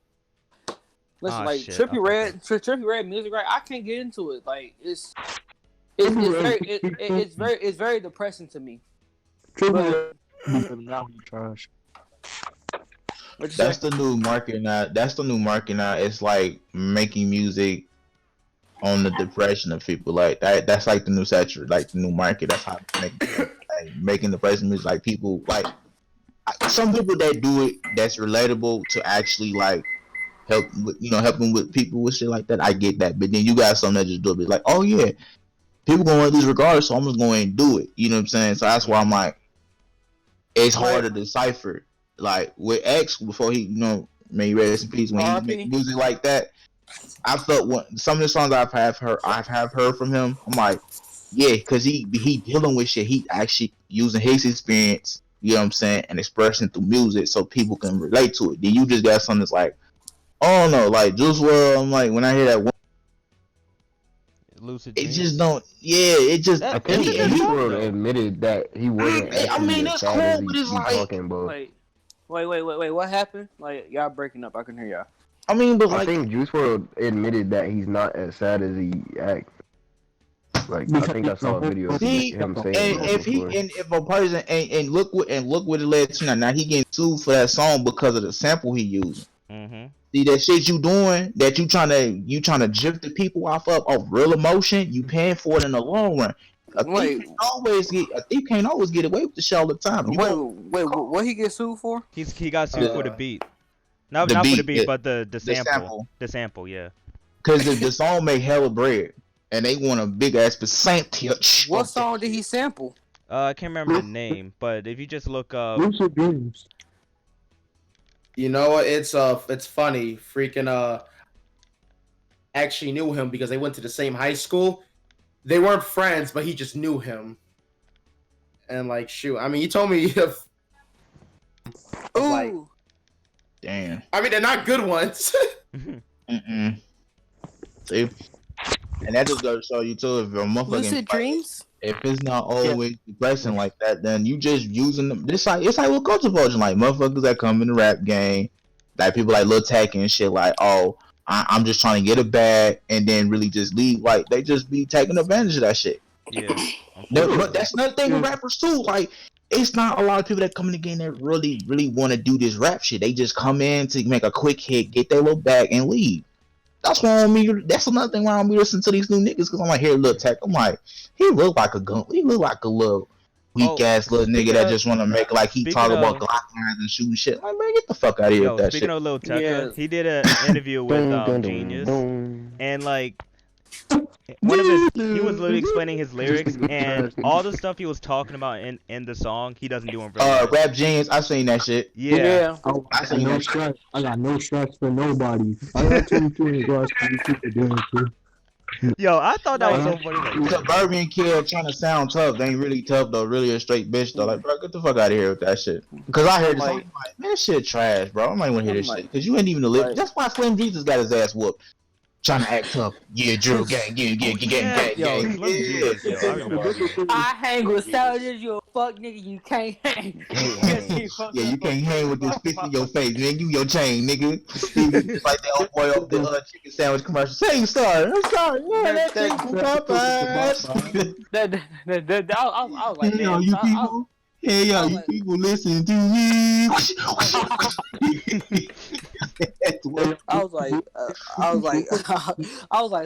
Listen, Trippie Redd music, right? I can't get into it. Like it's very depressing to me. Trippie Redd trash. That's the new market now. It's like making music on the depression of people. Like that's like the new saturate, like the new market. That's how making depression music. Like people, like some people that do it, that's relatable to actually like helping with people with shit like that. I get that, but then you got some that just do it like, oh yeah, people gonna want this regardless, so I'm just going to do it. You know what I'm saying? So that's why I'm like, it's hard to decipher. Like with X, before he, may rest in peace, when he made music like that, I felt some of the songs I've heard from him, I'm like, yeah, because he dealing with shit. He actually using his experience, you know what I'm saying, and expressing through music so people can relate to it. Then you just got something that's like, oh no, like Juice WRLD. I'm like, when I hear that one, Lucid it Dreams. Just don't. Yeah, it just. I think Juice WRLD admitted that he wasn't. I mean, it's cool, but it's like talking about. Wait, what happened? Like, y'all breaking up, I can hear y'all. I mean, but I think Juice WRLD admitted that he's not as sad as he acts. Like, I think I saw a video of him saying. And if a person and look what it led to now he getting sued for that song because of the sample he used. See that shit you doing, that you trying to drift the people off real emotion, you paying for it in the long run. A thief can't always get away with the shit all the time. Wait, what he get sued for? He got sued for the beat. Not The not for beat, the beat, but the the sample. sample. The sample, yeah. Cause the song make hella bread, and they want a big ass percentage. What of that song did shit. he sample? I can't remember the name, but if you just look up, Lucid Dreams. You know what? It's funny. Freaking actually knew him because they went to the same high school. They weren't friends, but he just knew him. And like, shoot, I mean, you told me if Ooh. like, Damn. I mean, they're not good ones. Mm-mm. See, and that just goes to show you too. If you're a motherfucking Lucid Dreams. if it's not always depressing like that, then you just using them. It's like with culture vulture, like motherfuckers that come in the rap game, like people like Lil Tech and shit. Like, oh, I'm just trying to get a bag and then really just leave. Like they just be taking advantage of that shit. yeah. But that's another thing with rappers too. Like, it's not a lot of people that come in the game that really want to do this rap shit. They just come in to make a quick hit, get their little bag, and leave. That's why that's another thing why I'm listening to these new niggas, because I'm like, here, Lil Tech. I'm like, he look like a gun. He look like a little weak ass little nigga that just want to make like he talk about Glock lines and shooting shit. Like, man, get the fuck out of here Yo, with that speaking shit. of Lil Tecca, he did an interview with Genius, and like one of he was literally explaining his lyrics, and all the stuff he was talking about in the song, he doesn't do in real life. Rap Genius, I seen that shit. Yeah. I got no stress. I got no stress for nobody. I got two girls to be people doing too. Yo, I thought that was so funny. Like, Suburban kid trying to sound tough. They ain't really tough though. Really a straight bitch though. Like, bro, get the fuck out of here with that shit. Cause I heard this. I'm like, man, this shit trash, bro. I might want to hear this shit. Cause you ain't even live. That's why Slim Jesus got his ass whooped. Trying to act tough. Yeah, Drew, gang. Yo, Slim Jesus, yo, I remember that. I hang with soldiers, you a fuck nigga, you can't hang. Yeah, you can't hang with this fist in your face, nigga. You your chain, nigga. It's like that old boy up the chicken sandwich commercial. Say sorry. I'm sorry. Yeah, that thing from Popeyes. I was like, Hey, yo, man, you people. Hey, yo, you people listen to me. I was like,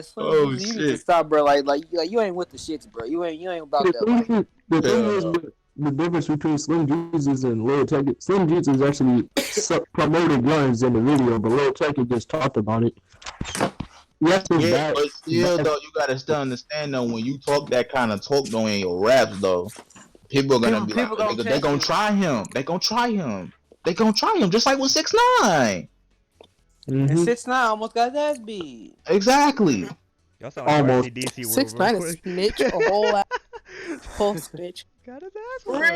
Slim, Oh, you need shit. to stop, bro. Like you ain't with the shits, bro. You ain't about that. The thing is, the difference between Slim Jesus and Lil Tecca, Slim Jesus actually promoted guns in the video, but Lil Tecca just talked about it. Yes, yeah, but still, though, you gotta still understand, though, when you talk that kind of talk, though, in your raps, though, people are gonna be like, they gonna try him. They gonna try him. They gonna try him, just like with 6ix9ine. And 6ix9ine almost got his ass beat. Exactly. Y'all sound like Almost. RCDC 6ix9ine is snitch, a whole snitch. Got his ass whooped.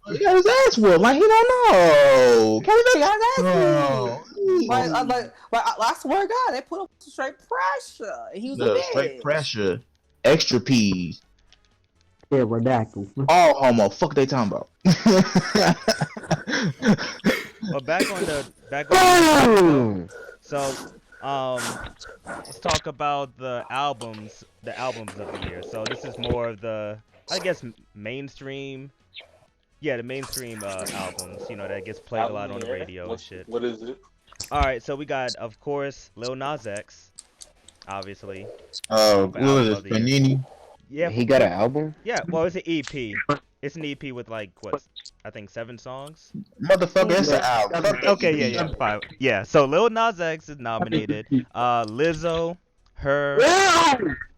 He got his ass whooped. Like, he don't know. Kevin got his ass whooped. I swear to God, they put up straight pressure. And he was a bitch. Straight pressure. Extra P's. Yeah, redacted. All homo. Fuck they talking about. Well, back on the so let's talk about the albums of the year. So this is more of the, I guess, mainstream. Yeah, the mainstream albums, you know, that gets played a lot on the radio and shit. What is it? All right, so we got, of course, Lil Nas X, obviously. What was it? Panini? Yeah. He got an album? Yeah, well, it's an EP. It's an EP with like what? I think 7 songs. Motherfucker, it's an album. Okay, yeah, 5. Yeah, so Lil Nas X is nominated. Lizzo, her,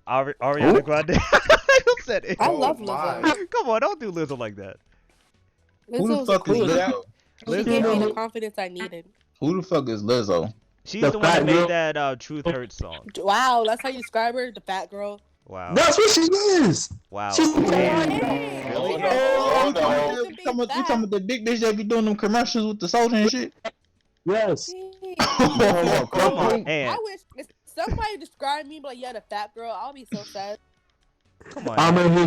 Ariana Grande. Who said it? I love Lizzo. Come on, don't do Lizzo like that. Who the fuck is Lizzo? She gave me the confidence I needed. Who the fuck is Lizzo? She's the one that made that Truth Hurts song. Wow, that's how you describe her, the fat girl. Wow. That's what she is. Wow. She's You talking about the big bitch that be doing them commercials with the soldier and shit? Yes. Come on. And I wish if somebody described me like, yeah, the fat girl, I'll be so sad. come on. I'm now.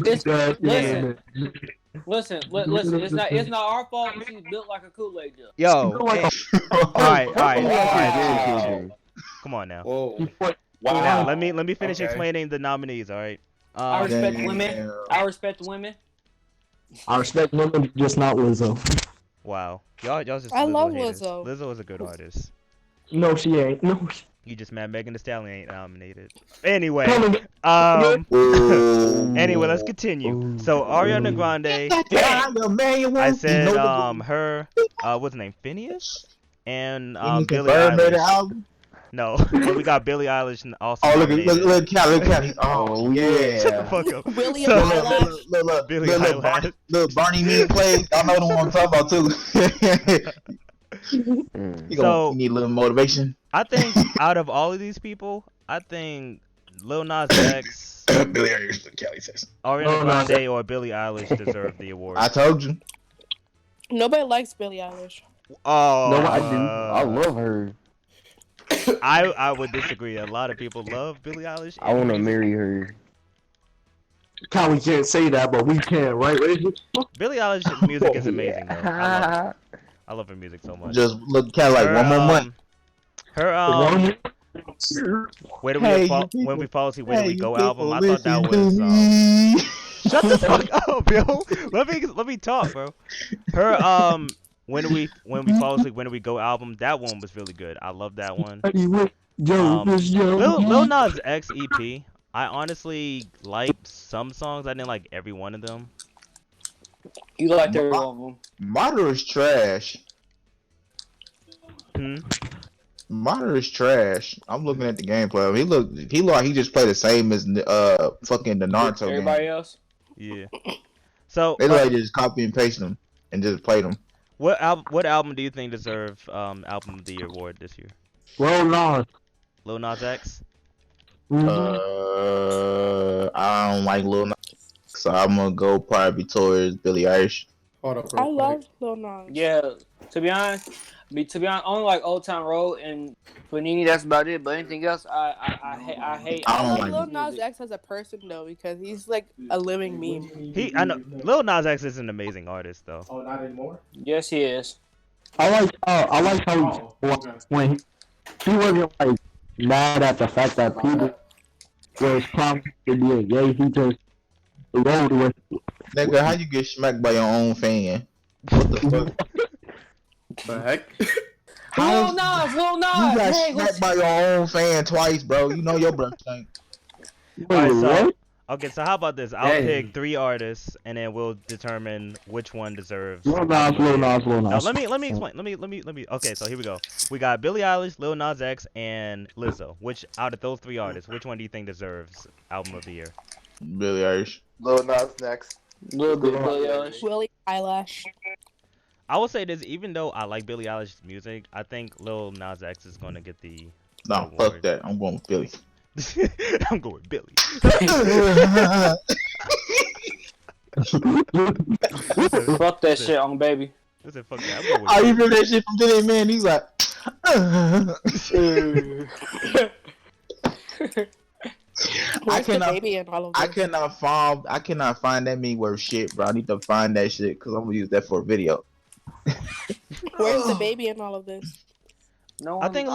Listen. It's not our fault. She's built like a Kool-Aid duck. Yo. All right. Come on now. Whoa. Wow. Now let me finish explaining the nominees. All right. I respect women. I respect women. I respect women, just not Lizzo. Wow. Y'all just. I love haters. Lizzo. Lizzo is a good artist. No, she ain't. No. You just mad Megan Thee Stallion ain't nominated. Anyway, anyway, let's continue. So Ariana Grande, I said her, what's her name, Phineas? and Any Billie confirmed made an Eilish. album? No, and we got Billie Eilish also Oh, nominated. look, Cali. Oh Yeah. Shut the yeah. fuck up. William So, Eyelash. Billie Look, Eilish. Barney me play. I know the one I'm talking about too. Mm. So You need a little motivation. I think out of all of these people, I think Lil Nas X, Billy Eilish, Cali says. Ariana Grande, or Billie Eilish deserve the award. I told you. Nobody likes Billie Eilish. Oh, No, I do. I love her. I would disagree. A lot of people love Billie Eilish. I want to marry her. Kind we can't say that, but we can, right? Billie Eilish's music is amazing though. Yeah. I love her music so much. Just look, Cali, like Her, one more month. Her Where do we Hey, fall, you when we fall asleep? Where do Hey, we you go people album? I thought that listen was to me. shut the fuck up, yo. Let me talk, bro. Her when we fall asleep, when do we go album? That one was really good. I love that one. Lil Nas X EP. I honestly liked some songs. I didn't like every one of them. You liked every one of them. Martyr is trash. Martyr is trash. I'm looking at the gameplay. He look like he just played the same as fucking the Naruto Everybody game. else. Yeah. So They like just copy and paste them and just play them. what album do you think deserve album of the year award this year? Lil Nas. Lil Nas X. I don't like Lil Nas, so I'm gonna go probably towards Billie Eilish. Hold up, I love Lil Nas. Yeah, to be honest, only like Old Town Road and Panini. That's about it. But anything else, I hate. I don't I like love Lil Nas X as a person though because he's like a living meme. I know Lil Nas X is an amazing artist though. Oh, not anymore. Yes, he is. I like how when he wasn't like mad at the fact that people was probably being gay. He just rolled with it. Nigga, how you get smacked by your own fan? What the fuck? The heck? Lil Nas, You got hey, smacked by your own fan twice, bro. You know your breath stink. Alright, so What? okay, so how about this? I'll Hey. pick 3 artists and then we'll determine which one deserves. Lil Nas. No, let me explain. Let me. Okay, so here we go. We got Billie Eilish, Lil Nas X, and Lizzo. Which out of those 3 artists, which one do you think deserves album of the year? Billie Eilish. Lil Nas next. Little bit Billie Eilish. Willie Eyelash. I will say this, even though I like Billie Eilish's music, I think Lil Nas X is gonna get the No, award. fuck that. I'm going with Billy. I'm going with Billy. Fuck that shit on baby. I said, fuck that. I'm going with I Billy. remember that shit from Billy, man. He's like, Where's the cannot- baby and all of I this? cannot find that meme worth shit, bro. I need to find that shit because I'm gonna use that for a video. Where's the baby and all of this? No, I think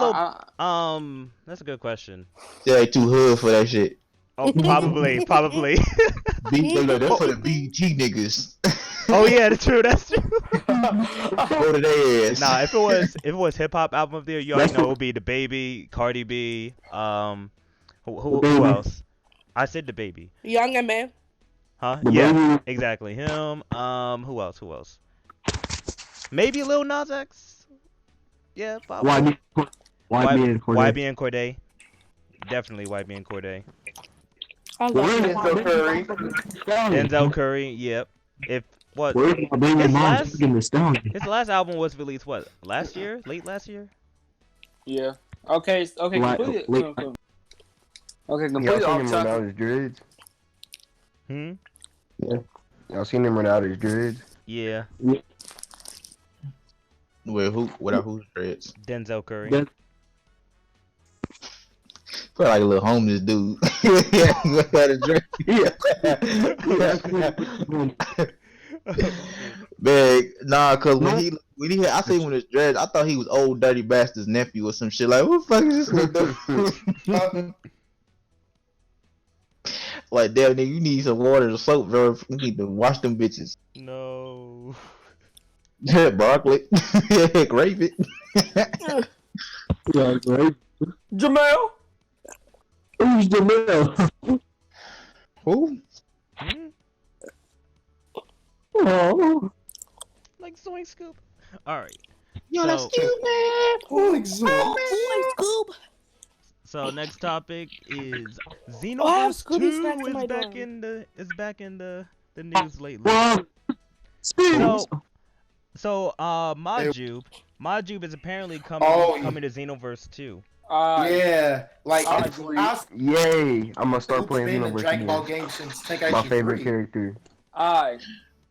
that's a good question. They too hood for that shit. Oh, probably. That's for the BT niggas. Oh yeah, that's true. That's true. Go to their ass. Nah, if it was hip hop album of the year, you already know it would be the Baby, Cardi B, who else? I said the Baby. Young and man. Huh? The Yeah, Baby. exactly. Him. Who else? Maybe Lil Nas X. Yeah, probably. YB and Corday. Definitely YB and Corday. I love him. Denzel Curry. Denzel Curry. Yep. If what? Where's my baby His mom last- fucking the stallion? His last album was released what? Last year? Late last year? Yeah. Okay. Like, Completely. wait. Okay. Y'all Completely seen off him run out topic. his dreads? Hmm. Y'all seen him run out his dreads? Yeah. Wait, who's dreads? Denzel Curry. Den- Feel like a little homeless dude. Had a dread. Man, nah, cause when he I seen when his dreads, I thought he was old dirty bastard's nephew or some shit. Like, what the fuck is this nigga? Like, damn, nigga, you need some water or soap, bro. You need to wash them bitches. No. Broccoli, grape it. Yeah, right. Jamel. Who's the male? Who? Hmm? Oh. Like Zoink Scoop. All right. Yo, that's So, cute, man. Holy Zoom. so next topic is Oh, Xenoverse Scooby's back 2 to is my back dorm. in the news lately. Well, So Majuub is apparently coming to Xenoverse 2. Yeah, like Honestly, I've Yay! I'm gonna start playing been in Xenoverse Dragon Ball again. games since My Tenkaichi favorite 3. character. I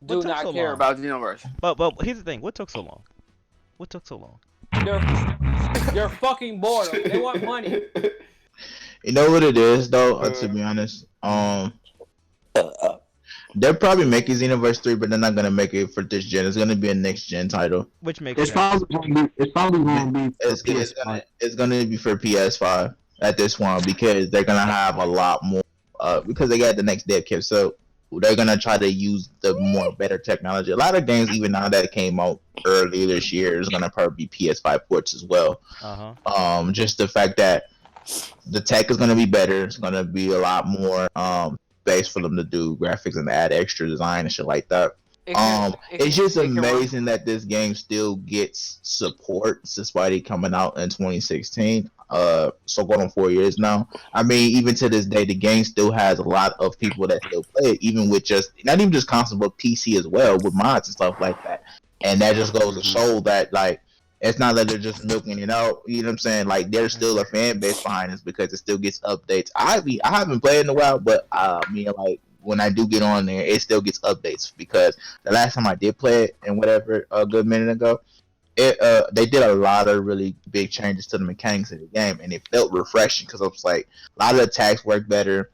What do took so not care long? about Xenoverse. But here's the thing. What took so long? What took so long? They're fucking bored. They want money. You know what it is, though. To be honest, they're probably making Xenoverse 3, but they're not gonna make it for this gen. It's gonna be a next gen title. Which makes it's sense. probably going to be for It's gonna be for PS5 at this one because they're gonna have a lot more. Because they got the next dev kit, so they're gonna try to use the more better technology. A lot of games, even now that came out earlier this year, is gonna probably be PS5 ports as well. Just the fact that the tech is gonna be better. It's gonna be a lot more space for them to do graphics and add extra design and shit like that. It's just amazing that this game still gets support despite it coming out in 2016. So going on 4 years now. I mean, even to this day, the game still has a lot of people that still play it, even with just not even just console but PC as well with mods and stuff like that. And that just goes to show that like it's not that they're just milking it out. You know what I'm saying? Like there's still a fan base behind this because it still gets updates. I haven't played in a while, but I mean like when I do get on there, it still gets updates because the last time I did play it and whatever a good minute ago, they did a lot of really big changes to the mechanics of the game and it felt refreshing because it was like a lot of the attacks work better,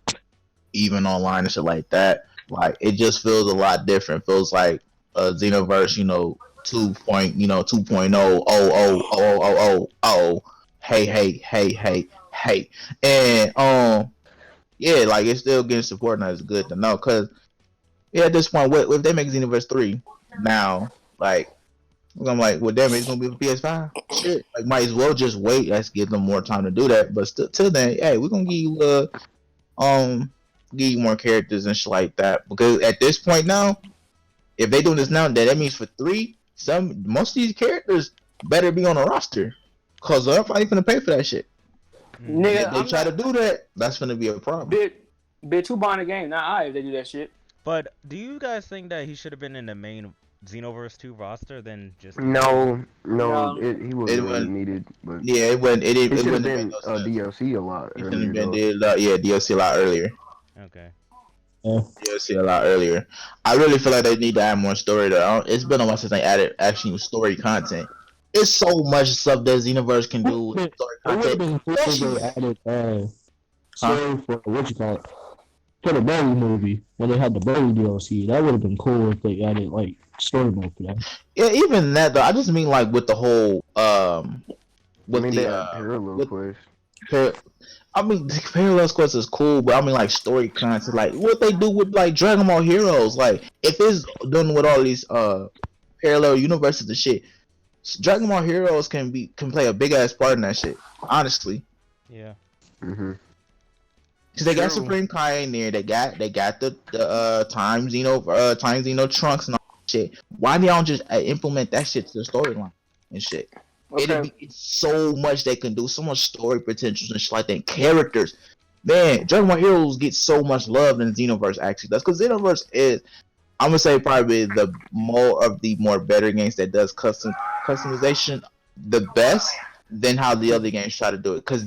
even online and shit like that. Like it just feels a lot different. It feels like Xenoverse, 2.0, hey, and yeah, like it's still getting support and it's good to know because yeah, at this point, if they make Xenoverse 3 now, like I'm like, well, damn, it's gonna be for PS5. Shit, like might as well just wait. Let's give them more time to do that. But still, till then, hey, we're gonna give you more characters and shit like that because at this point now, if they doing this now, then that means for 3, most of these characters better be on a roster because they're probably gonna pay for that shit. Nigga, if they try to do that, that's gonna be a problem. Bitch, who buying the game? Not I if they do that shit. But do you guys think that he should have been in the main Xenoverse 2 roster than just? No, he wasn't really needed. But yeah, it wasn't. It should have wouldn't been no DLC a lot It earlier. been DLC a lot earlier. Okay. DLC a lot earlier. I really feel like they need to add more story though. It's been a while since they added actual story content. It's so much stuff that Xenoverse can do with story It would have been content. cool if they added story for what you call it, for the Broly movie when they had the Broly DLC. That would have been cool if they added like story mode for that. Yeah, even that though. I just mean like with the whole with they the had parallel quest. I mean, the parallel quest is cool, but I mean like story content, like what they do with like Dragon Ball Heroes. Like if it's done with all these parallel universes and shit, Dragon Ball Heroes can play a big ass part in that shit. Honestly. Yeah. Mm-hmm. Cause they got Supreme Kai in there. They got the Time Xeno Trunks and all that shit. Why don't just implement that shit to the storyline and shit? Okay. It's so much they can do, so much story potentials and shit like that. Characters, man, Dragon Ball Heroes get so much love than Xenoverse actually does. Cause Xenoverse is, I'm gonna say probably the more better games that does customization the best than how the other games try to do it. Cause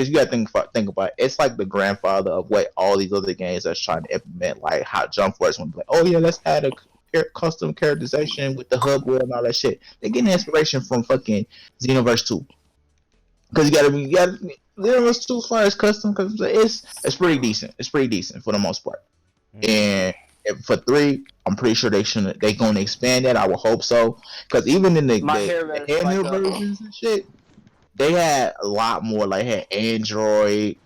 you gotta think about it. It's like the grandfather of what all these other games that's trying to implement, like how Jump Force went like, oh yeah, let's add a custom characterization with the hub wheel and all that shit. They're getting inspiration from fucking Xenoverse 2. Cause you gotta Xenoverse 2 as far as custom, cause it's pretty decent. It's pretty decent for the most part. And for 3, I'm pretty sure they gonna expand that. I will hope so. Cause even in the handheld versions and shit, they had a lot more. Like had Android,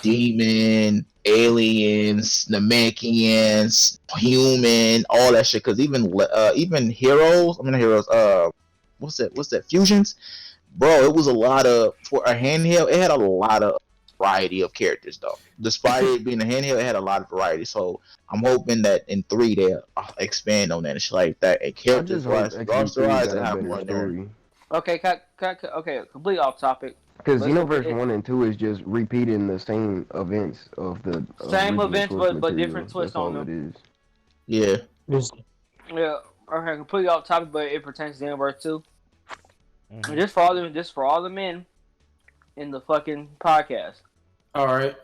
Demon, Aliens, Namekians, Human, all that shit. Cause even Heroes, what's that? Fusions, bro. It was a lot of, for a handheld. It had a lot of variety of characters though. Despite it being a handheld, it had a lot of variety. So I'm hoping that in 3 they'll expand on that and shit like that. And characters wise, roster wise, and have more story. Okay, okay, completely off topic. Because But Xenoverse 1 and 2 is just repeating the same events of the same original events, source but material. different twist That's all on it them. is. Yeah. Yeah. Okay, completely off topic, but it pertains to Xenoverse 2. Mhm. Just for all the men in the fucking podcast. All right.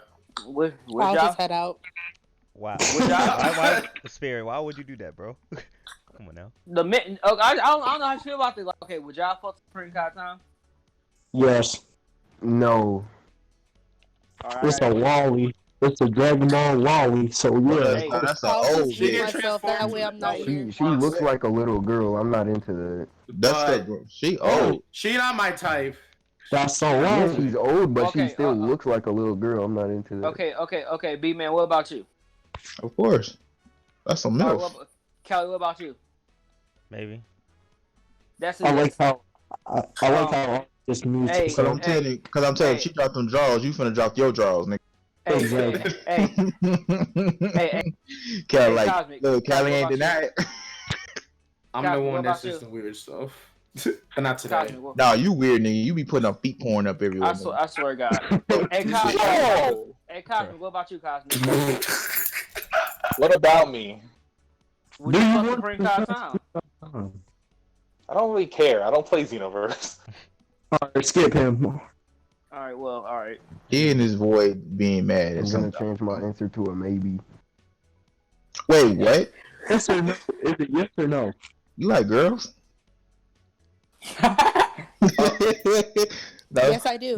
With I'll y'all. just head out. Wow. With y'all. Why, Spirit? Why would you do that, bro? Come on now. The men. Okay, I don't know how you feel about this. Like, okay, would y'all fuck Supreme Kai time? Yes. No. All right. It's a Wally. It's a Dragon Ball Wally. So yeah. Hey. That's an I'll old just mute get bitch. myself. That transformed way I'm to not a here. She looks like a little girl. I'm not into that. That's the she old. She not my type. That's so Yeah, Wally. she's old, but Okay, she still looks like a little girl. I'm not into that. Okay. B man, what about you? Of course. That's a milf. Kelly, what about you? Maybe. That's I it. like how I like how this music. Hey, Cause I'm telling you, hey. she dropped them draws, you finna drop your draws, nigga. Hey. Kelly, Hey, like, Cosmic. look, Kelly ain't Cosmic, deny it. I'm Cosmic, the what one that about says you? some weird stuff. But not today. Cosmic, what- Nah, you weird nigga. You be putting up feet porn up everywhere. I swear to God. Hey, Cosmic. Whoa! Hey, Cosmic, what about you, Cosmic? What about me? Would you fuck Supreme Kai time? I don't really care. I don't play Xenoverse. Alright, skip him. All right. He in his void being mad. I'm gonna change my answer to a maybe. Wait, what? Yes or no? Is it yes or no? You like girls? No. Yes, I do.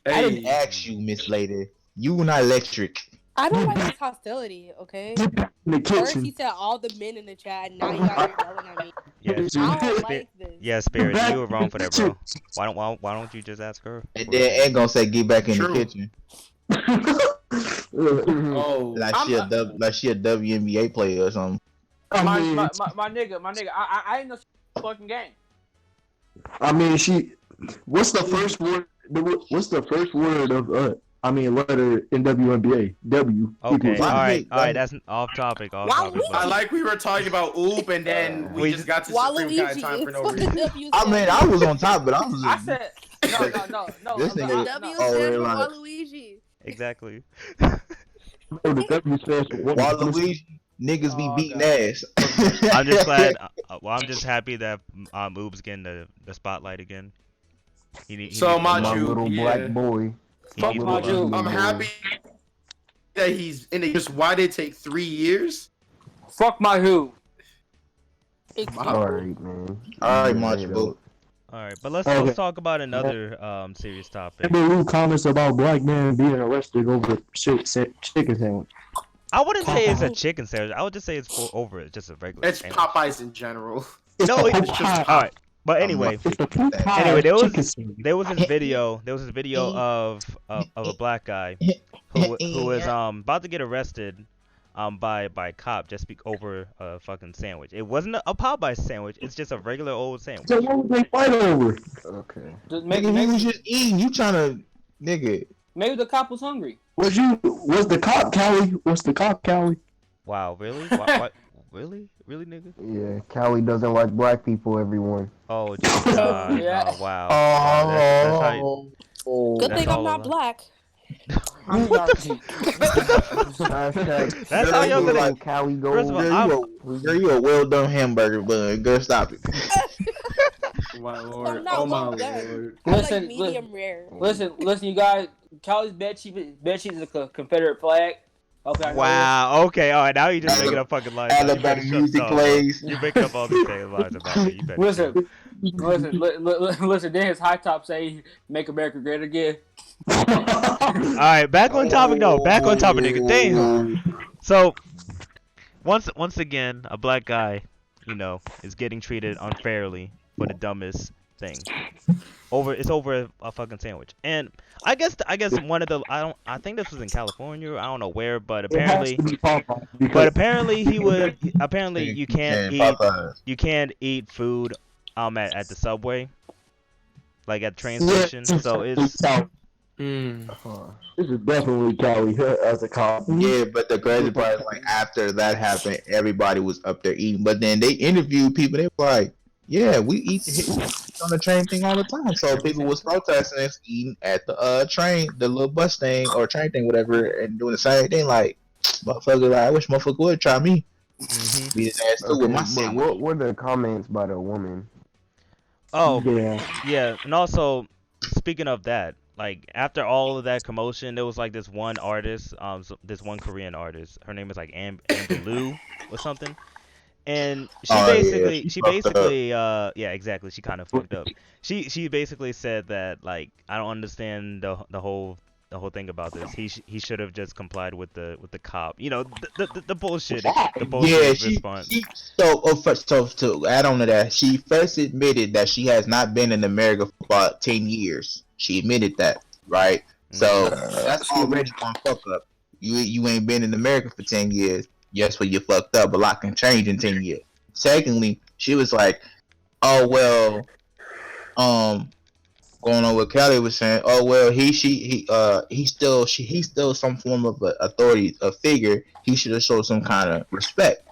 I didn't ask you, Miss Lady. You not electric. I don't like this hostility, okay? Get back in the First kitchen. he said all the men in the chat, and now you guys are yelling at me. Yes. I don't like this. Yeah, Spirit, you were wrong for that, bro. Why don't you just ask her? And then ain't gonna say get back in True. the kitchen. Oh, Like she a WNBA player or something. My nigga, I ain't no fucking game. I mean, what's the first word? What's the first word of letter in WNBA? W. Okay, equals- all right, that's off topic. I like we were talking about Oop, and then we just got to Supreme Kai time for no reason. I mean, I was on top, but I was. I said no. This nigga- W Oh, stands for right. Waluigi. Exactly. Oh, the W stands for what? Waluigi niggas be Oh, beating God. ass. I'm just glad. I'm just happy that Moob's getting the spotlight again. So My Majuub, little black boy. Fuck My Majuub. little I'm boy. happy that he's in it. Just why did it take 3 years? Fuck my who. Alright, man. Alright, Majuub. All right, but let's talk about another serious topic. Remember comments about black men being arrested over chicken sandwich. I wouldn't say it's a chicken sandwich. I would just say it's over just a regular. It's sandwich. Popeyes in general. No, it's it's just all right. But anyway, It's the Popeyes anyway, there chicken was sandwich. this video of a black guy who was about to get arrested by a cop just over a fucking sandwich. It wasn't a Popeye sandwich. It's just a regular old sandwich. So what would they fight over? Okay. Nigga, he was just eating. You trying to, nigga. Maybe the cop was hungry. Was the cop Callie? Was the cop Callie? Wow, really? What? Really, nigga? Yeah, Callie doesn't like black people, everyone. Oh, just, wow. Yeah. Wow. That's how you, Good That's thing all I'm not of us. black. Hashtag That's how y'all gonna- like Callie goes. First of all, Girl, you a well done hamburger bun. Girl, stop it. My I'm lord. not Oh my well done. lord. I Listen, like medium rare. Listen, you guys. Callie's bed sheet is a Confederate flag. Okay. I know Wow. Okay. All right. Now you just making up fucking lies. You better Alabama shut music up. plays. You're making up all these fucking lies about me. You better. Listen, listen. Then his high top say, "Make America Great Again." All right. Back on topic. No. Back on topic, nigga. Damn. So, once again, a black guy, is getting treated unfairly for the dumbest thing. It's over a fucking sandwich. And I guess one of the I think this was in California. I don't know where, but apparently you can't eat food at the subway, like at the train station. So it's This is definitely Callie as a cop. Yeah, but the crazy part is, like, after that happened, everybody was up there eating. But then they interviewed people. They were like, "Yeah, we eat. on the train thing all the time. So people was protesting and eating at the train, the little bus thing or train thing, whatever, and doing the same thing. Like, motherfucker, like I wish motherfucker would try me. Beat his ass too with Okay, my but sandwich. what were the comments by the woman? Oh, Yeah. yeah, and also speaking of that, like after all of that commotion, there was like this one artist, this one Korean artist. Her name is like Amber Liu or something, and Oh yeah, she she fucked up. basically, yeah, exactly, she kind of fucked up. She basically said that like I don't understand the whole thing about this. He should have just complied with the cop. You know, the bullshit, the Yeah, bullshit response. she so first so to add on to that, she first admitted that she has not been in America for about 10 years. She admitted that, right? So Hmm. that's already one fuck up. You ain't been in America for 10 years. Yes, well you fucked up. A lot can change in 10 years. Secondly, she was like, "Oh well, um, going on what Kelly was saying. Oh well, he's still some form of a authority, a figure. He should have showed some kind of respect."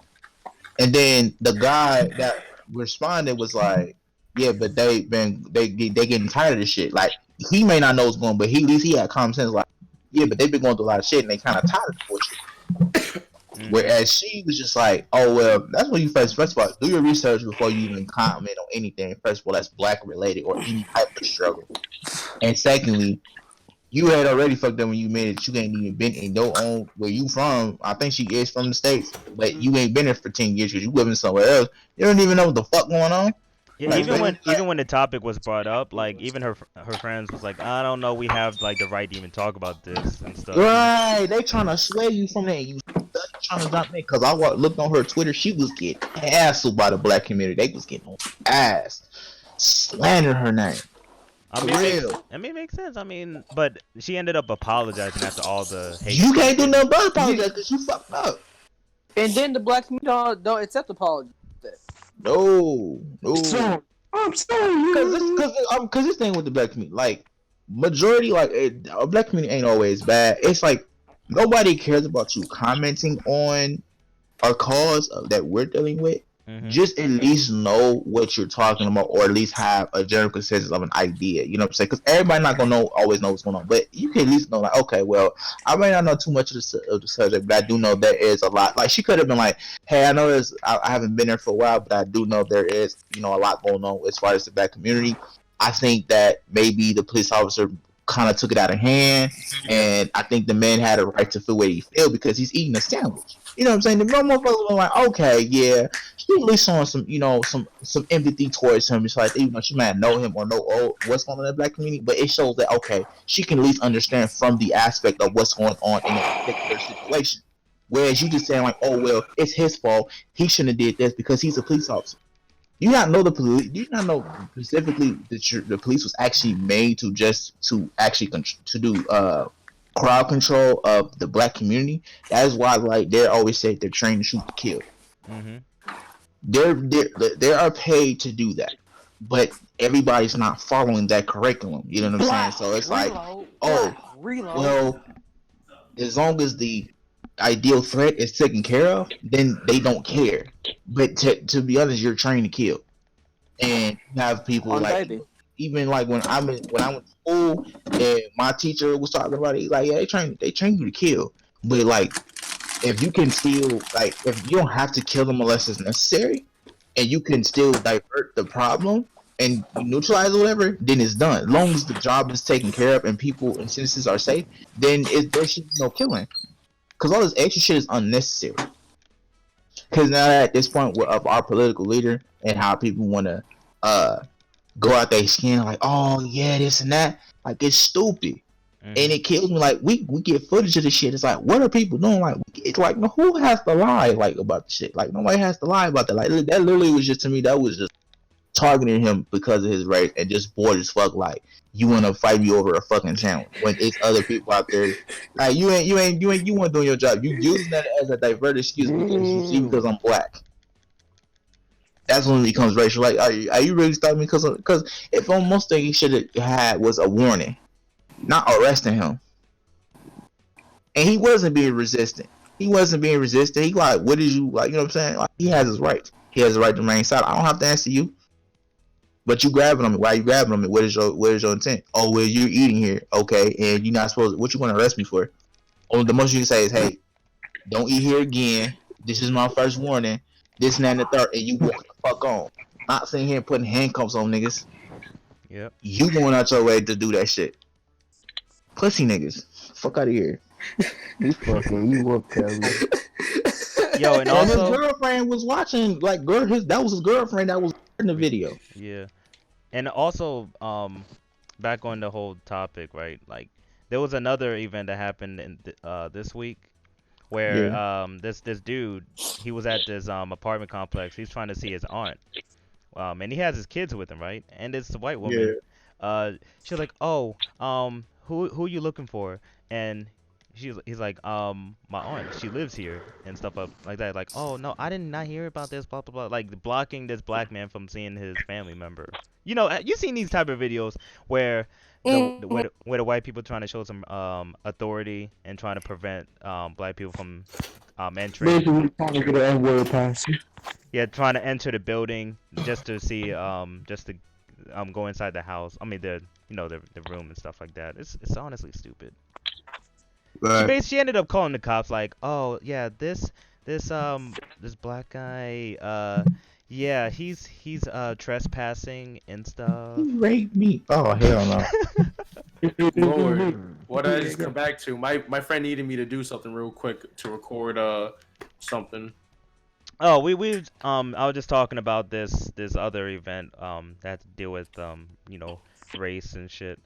And then the guy that responded was like, "Yeah, but they getting tired of this shit. Like he may not know what's going, but at least he had common sense. Like, yeah, but they've been going through a lot of shit and they kind of tired of the bullshit." Hmm. Whereas she was just like, "Oh well, that's when you first of all do your research before you even comment on anything. First of all, that's black related or any type of struggle. And secondly, you had already fucked up when you made it. You ain't even been in your own where you from. I think she is from the States, but you ain't been there for 10 years because you living somewhere else. You don't even know what the fuck going on. Yeah, Like, even when the topic was brought up, like even her friends was like, I don't know, we have like the right to even talk about this and stuff. You know? right, they trying to sway you from that. You trying to jump in because looked on her Twitter. She was getting hassled by the black community. They was getting on ass, slandering her name. I For mean, real. it makes sense. I mean, but she ended up apologizing after all the hate. You can't do spoken. nothing but apologize because you fucked up. And then the black community don't accept apologies. No, no. So, I'm sorry. Cause this thing with the black community, like majority, like a black community ain't always bad. It's like nobody cares about you commenting on our cause that we're dealing with. Hmm. Just at least know what you're talking about, or at least have a general consensus of an idea. You know what I'm saying? Because everybody not gonna always know what's going on, but you can at least know, like, okay, well, I may not know too much of the subject, but I do know there is a lot. Like she could have been like, hey, I know this. I haven't been there for a while, but I do know there is, a lot going on as far as the black community. I think that maybe the police officer kind of took it out of hand, and I think the man had a right to feel what he feel because he's eating a sandwich. You know what I'm saying? The normal motherfuckers were like, okay, yeah, she at least showing some empathy towards him. It's like, she might know him or know what's going on in the black community, but it shows that, okay, she can at least understand from the aspect of what's going on in a particular situation. Whereas you just saying like, oh, well, it's his fault. He shouldn't have did this because he's a police officer. You not know the police. You not know specifically that the police was actually made to actually to do crowd control of the black community. That is why, like, they always say they're trained to shoot to kill. Hmm. They are paid to do that, but everybody's not following that curriculum. You know what I'm saying? So it's like, well, as long as the ideal threat is taken care of, then they don't care. But to be honest, you're trained to kill, and you have people like Baby. even like when I went to school and my teacher was talking about it, like, yeah, they train you to kill, but like if you can still, like, if you don't have to kill them unless it's necessary, and you can still divert the problem and neutralize or whatever, then it's done. As long as the job is taken care of and people and citizens are safe, then there should be no killing. Because all this extra shit is unnecessary. Because now at this point of our political leader and how people want to go out their skin, like, oh yeah, this and that, like, it's stupid. Hmm. And it kills me. Like, we get footage of this shit. It's like, what are people doing? Like, it's like, no, who has to lie like about the shit? Like, nobody has to lie about that. Like, that literally was just, to me, that was just targeting him because of his race and just bored as fuck. Like, you want to fight me over a fucking channel when it's other people out there. Like, you weren't doing your job. You using that as a divert excuse because I'm black. That's when it becomes racial. Like, are you really stopping me? Because if almost thing he should have had was a warning, not arresting him. And he wasn't being resistant. He like, what did you, like, you know what I'm saying? Like, he has his rights. He has the right to remain silent. I don't have to answer you. But you grabbing on me. Why you grabbing on me? What is your intent? Oh, well, you're eating here, okay, and you're not supposed. What you want to arrest me for? Oh, the most you can say is, hey, don't eat here again. This is my first warning. This and that and the third, and you walk the fuck on. Not sitting here putting handcuffs on niggas. Yep. You going out your way to do that shit. Pussy niggas. Fuck out of here. He fucking you up, Kelly. Yo, and And his also, girlfriend was watching, like, that was his girlfriend that was in the video. yeah, and also, back on the whole topic, right? Like, there was another event that happened in this week, where this dude, he was at this apartment complex. He's trying to see his aunt, and he has his kids with him, right? And it's a white woman. She's like, oh, who are you looking for? And he's like, my aunt, she lives here and stuff like that. Like, oh no, I did not hear about this, blah blah blah. Like blocking this black man from seeing his family member. You know, you've seen these type of videos where where the white people trying to show some authority and trying to prevent black people from entering. Basically, trying to get an N-word pass. Yeah, trying to enter the building just to see just to go inside the house. I mean the room and stuff like that. It's honestly stupid. Right. She ended up calling the cops like, oh yeah, this black guy, yeah, he's trespassing and stuff. He raped me. Oh hell no. Lord, what I just come back to, my friend needed me to do something real quick to record something. Oh, I was just talking about this other event that had to deal with race and shit.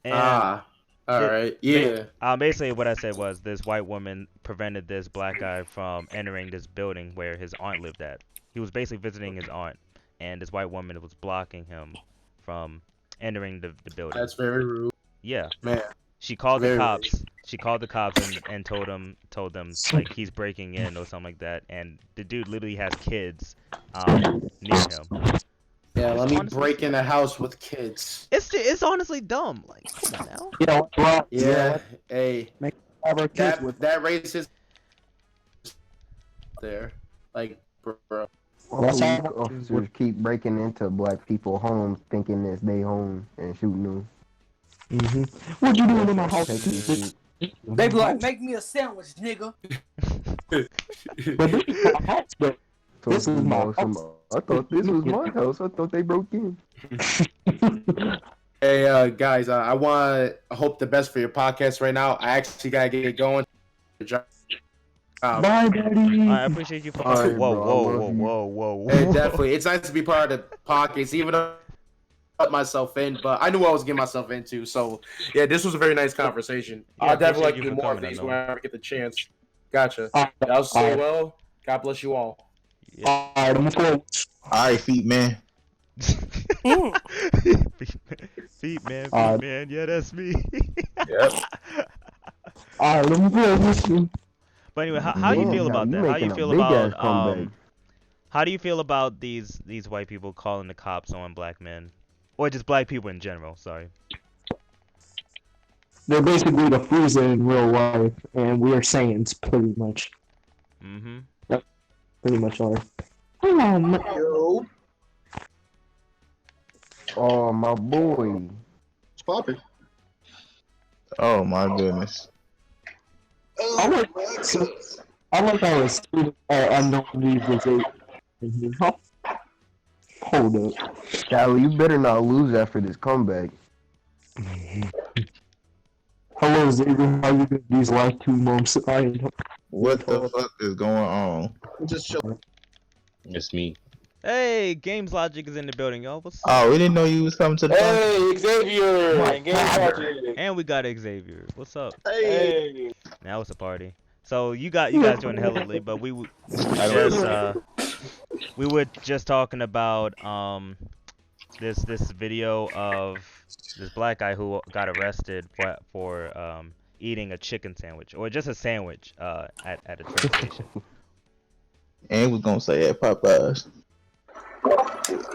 And Alright, yeah. Basically what I said was this white woman prevented this black guy from entering this building where his aunt lived at. He was basically visiting his aunt, and this white woman was blocking him from entering the building. That's very rude. Yeah. Man. She called the Very cops. She called the cops and told them like he's breaking in or something like that. And the dude literally has kids near him. Yeah, let me honestly break in a house with kids. It's honestly dumb. Like, come on now. You know, well, Yeah, hey, make our kids with. that racist there, like, bro. That's how Officers keep breaking into black people's homes thinking it's their home and shooting them. What you doing in my house? They be like, make me a sandwich, nigga. But this is my house, but this is my house. I thought this was my house. I thought they broke in. Hey, guys, I hope the best for your podcast right now. I actually gotta get going. Bye, buddy. I appreciate you for. Alright, Whoa. Hey, definitely, it's nice to be part of the podcast, even though I put myself in, but I knew what I was getting myself into. So, yeah, this was a very nice conversation. Yeah, I'll definitely like appreciate to you do for more of coming, these I know. whenever I get the chance. Gotcha. That was so well. God bless you all. Yeah. Alright, I'm gonna go. Alright, feet man. Feet man. Yeah, that's me. Yep. Alright, let me go. Listen. But anyway, how do you feel about that? How do you feel about how do you feel about these white people calling the cops on black men, or just black people in general? Sorry. They're basically the Frieza in real life, and we are Saiyans, pretty much. Pretty much are. Oh, man. Yo. Oh, my boy. It's popping. Oh my goodness. I like how it's unknown leave was a. Hold up. Callie, you better not lose after this comeback. Hello, Xavier. How you been these last 2 months? What the fuck is going on? Just chill. It's me. Hey, Games Logic is in the building, y'all. What's up? Oh, we didn't know you was coming to the Hey, Xavier! Game Logic. And we got Xavier. What's up? Hey! Now it's a party. So you guys joined hella late, but we were just talking about this video of this black guy who got arrested for eating a chicken sandwich, or just a sandwich at a train station. And we're gonna say at Popeyes.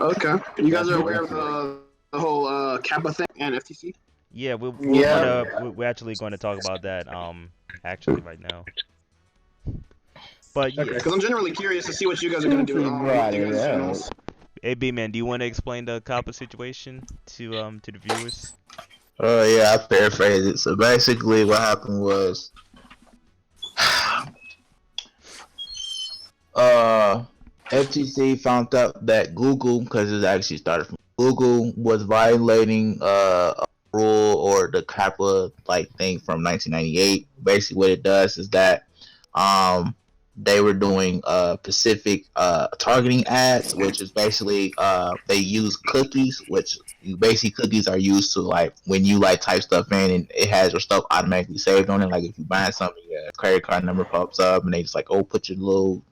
Okay. You guys are aware of the whole Kappa thing and FTC? Yeah, we're actually going to talk about that actually right now. But yeah, Okay, because I'm generally curious to see what you guys are going to do. Hey, B man, do you want to explain the copper situation to the viewers? Oh yeah, I paraphrase it. So basically, what happened was, uh, FTC found out that Google, because it actually started from Google, was violating a rule or the CAPA like thing from 1998. Basically, what it does is that they were doing specific targeting ads, which is basically they use cookies, which basically cookies are used to like when you like type stuff in and it has your stuff automatically saved on it. Like if you buy something, your credit card number pops up and they just like, oh, put your little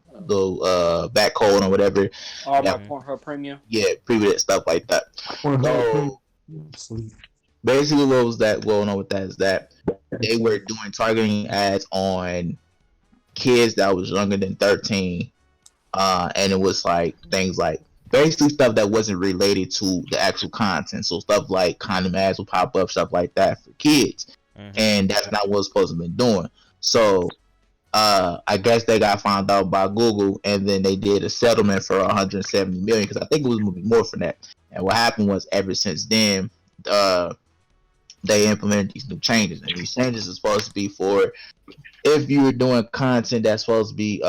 back code or whatever. All my Mhm. Pornhub premium. Yeah, preview stuff like that. So Sleep. basically, what was that? Well, know what that is that they were doing targeting ads on kids that was younger than 13, and it was like things like basically stuff that wasn't related to the actual content. So stuff like condom ads will pop up, stuff like that for kids, and that's not what it's supposed to be doing. So I guess they got found out by Google, and then they did a settlement for 170 million because I think it was moving more for that. And what happened was, ever since then, they implemented these new changes, and these changes are supposed to be for if you were doing content that's supposed to be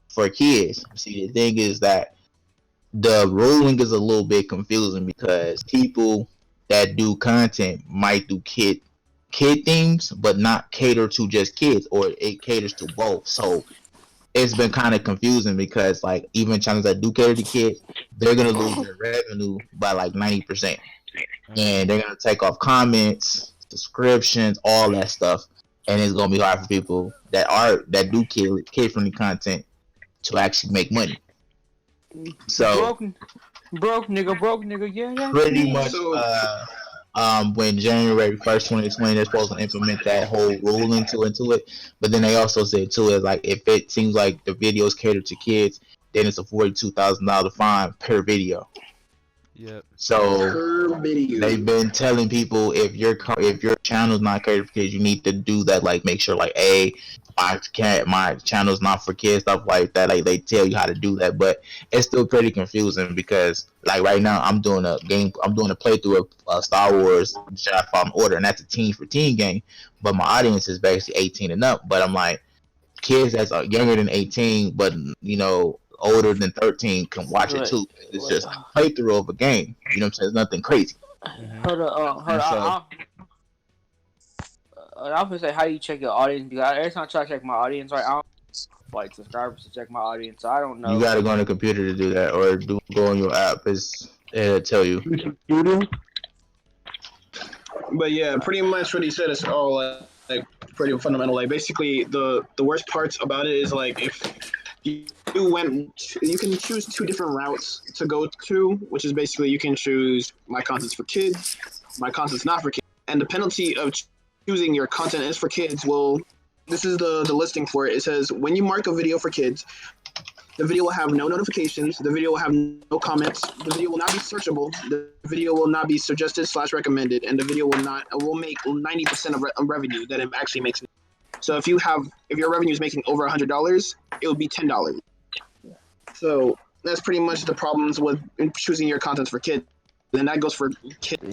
for kids. See, the thing is that the ruling is a little bit confusing because people that do content might do kid themes, but not cater to just kids, or it caters to both. So it's been kind of confusing because like even channels that do cater to kids, they're gonna lose their revenue by like 90%, and they're gonna take off comments, subscriptions, all that stuff, and it's gonna be hard for people that do kid friendly content to actually make money. So Broke nigga, yeah. pretty much, So when January 1st, 2020, they're supposed to implement that whole rule into it. But then they also said too is like if it seems like the videos cater to kids, then it's a $42,000 fine per video. Yep. So per video. they've been telling people if your channel's not catered for kids, you need to do that. Like make sure like my channel's not for kids, stuff like that. Like they tell you how to do that, but it's still pretty confusing because like right now I'm doing a playthrough of Star Wars Jedi Fallen Order, and that's a teen for teen game, but my audience is basically 18 and up. But I'm like, kids that's younger than 18, but older than 13 can watch it too. It's just a playthrough of a game. You know what I'm saying? It's nothing crazy. Hold on. I was gonna say, how do you check your audience? Because every time I try to check my audience, right, I don't like subscribers to check my audience. So I don't know. You gotta go on the computer to do that, or go on your app. It'll tell you. But yeah, pretty much what he said is all like pretty fundamental. Like basically, the worst parts about it is like if you can choose two different routes to go to, which is basically you can choose my content's for kids, my content's not for kids, and the penalty of choosing your content is for kids this is the listing for it. It says when you mark a video for kids, the video will have no notifications, the video will have no comments, the video will not be searchable, the video will not be suggested/recommended, and the video will make 90% of revenue that it actually makes. So if your revenue is making over $100, it would be $10. So that's pretty much the problems with choosing your content for kids. And that goes for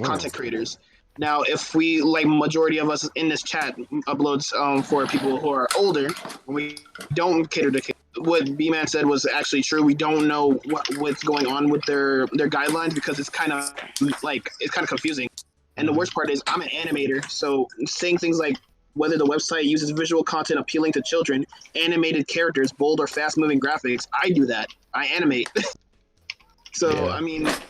content creators. Now, if we, like majority of us in this chat, uploads for people who are older, we don't cater to kids. What B-Man said was actually true. We don't know what's going on with their guidelines because it's kind of confusing. And the worst part is I'm an animator, so saying things like whether the website uses visual content appealing to children, animated characters, bold or fast-moving graphics, I do that. I animate. So yeah. I mean, it's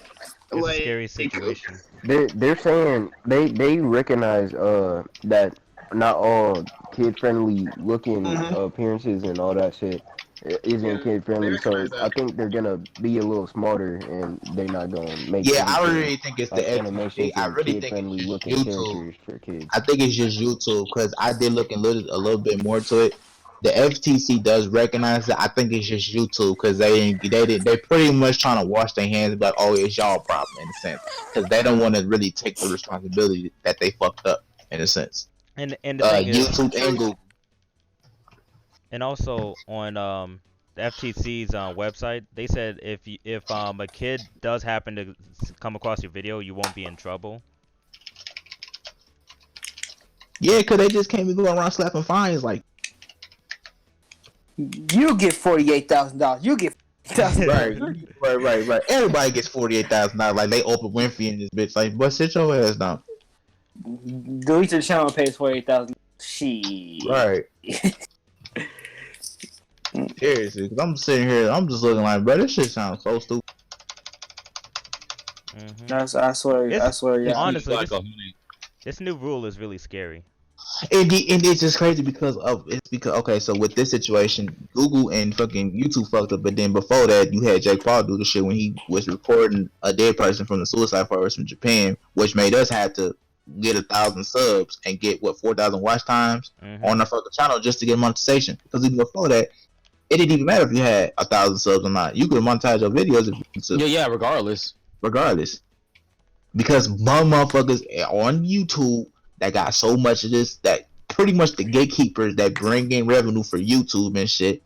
a scary situation. They're saying they recognize that not all kid friendly looking appearances and all that shit isn't kid friendly. So I think they're gonna be a little smarter and they're not gonna make. Yeah, I really think it's the animation. I really think friendly it's looking characters for kids. I think it's just YouTube because I did look a little bit more to it. The FTC does recognize that. I think it's just YouTube because they pretty much trying to wash their hands about, oh, it's y'all problem in a sense, because they don't want to really take the responsibility that they fucked up in a sense. And the thing YouTube and Google. And also on FTC's website. They said if a kid does happen to come across your video, you won't be in trouble. Yeah, cause they just can't be going around slapping fines like. You get $48,000. You get $48,000. Right. Everybody gets $48,000. Like they Oprah Winfrey in this bitch. Like, but sit your ass down. The Easter channel pays $48,000. She. Right. Seriously, cause I'm sitting here, I'm just looking like, bro, this shit sounds so stupid. I swear, yeah. Honestly, this new rule is really scary. And it's just crazy because okay, so with this situation, Google and fucking YouTube fucked up, but then before that, you had Jake Paul do the shit when he was recording a dead person from the suicide forest from Japan, which made us have to get 1,000 subs and get 4,000 watch times on our fucking channel just to get monetization. Because even before that, it didn't even matter if you had 1,000 subs or not. You could monetize your videos if you Yeah, regardless. Because motherfuckers on YouTube that got so much of this, that pretty much the gatekeepers that bring in revenue for YouTube and shit,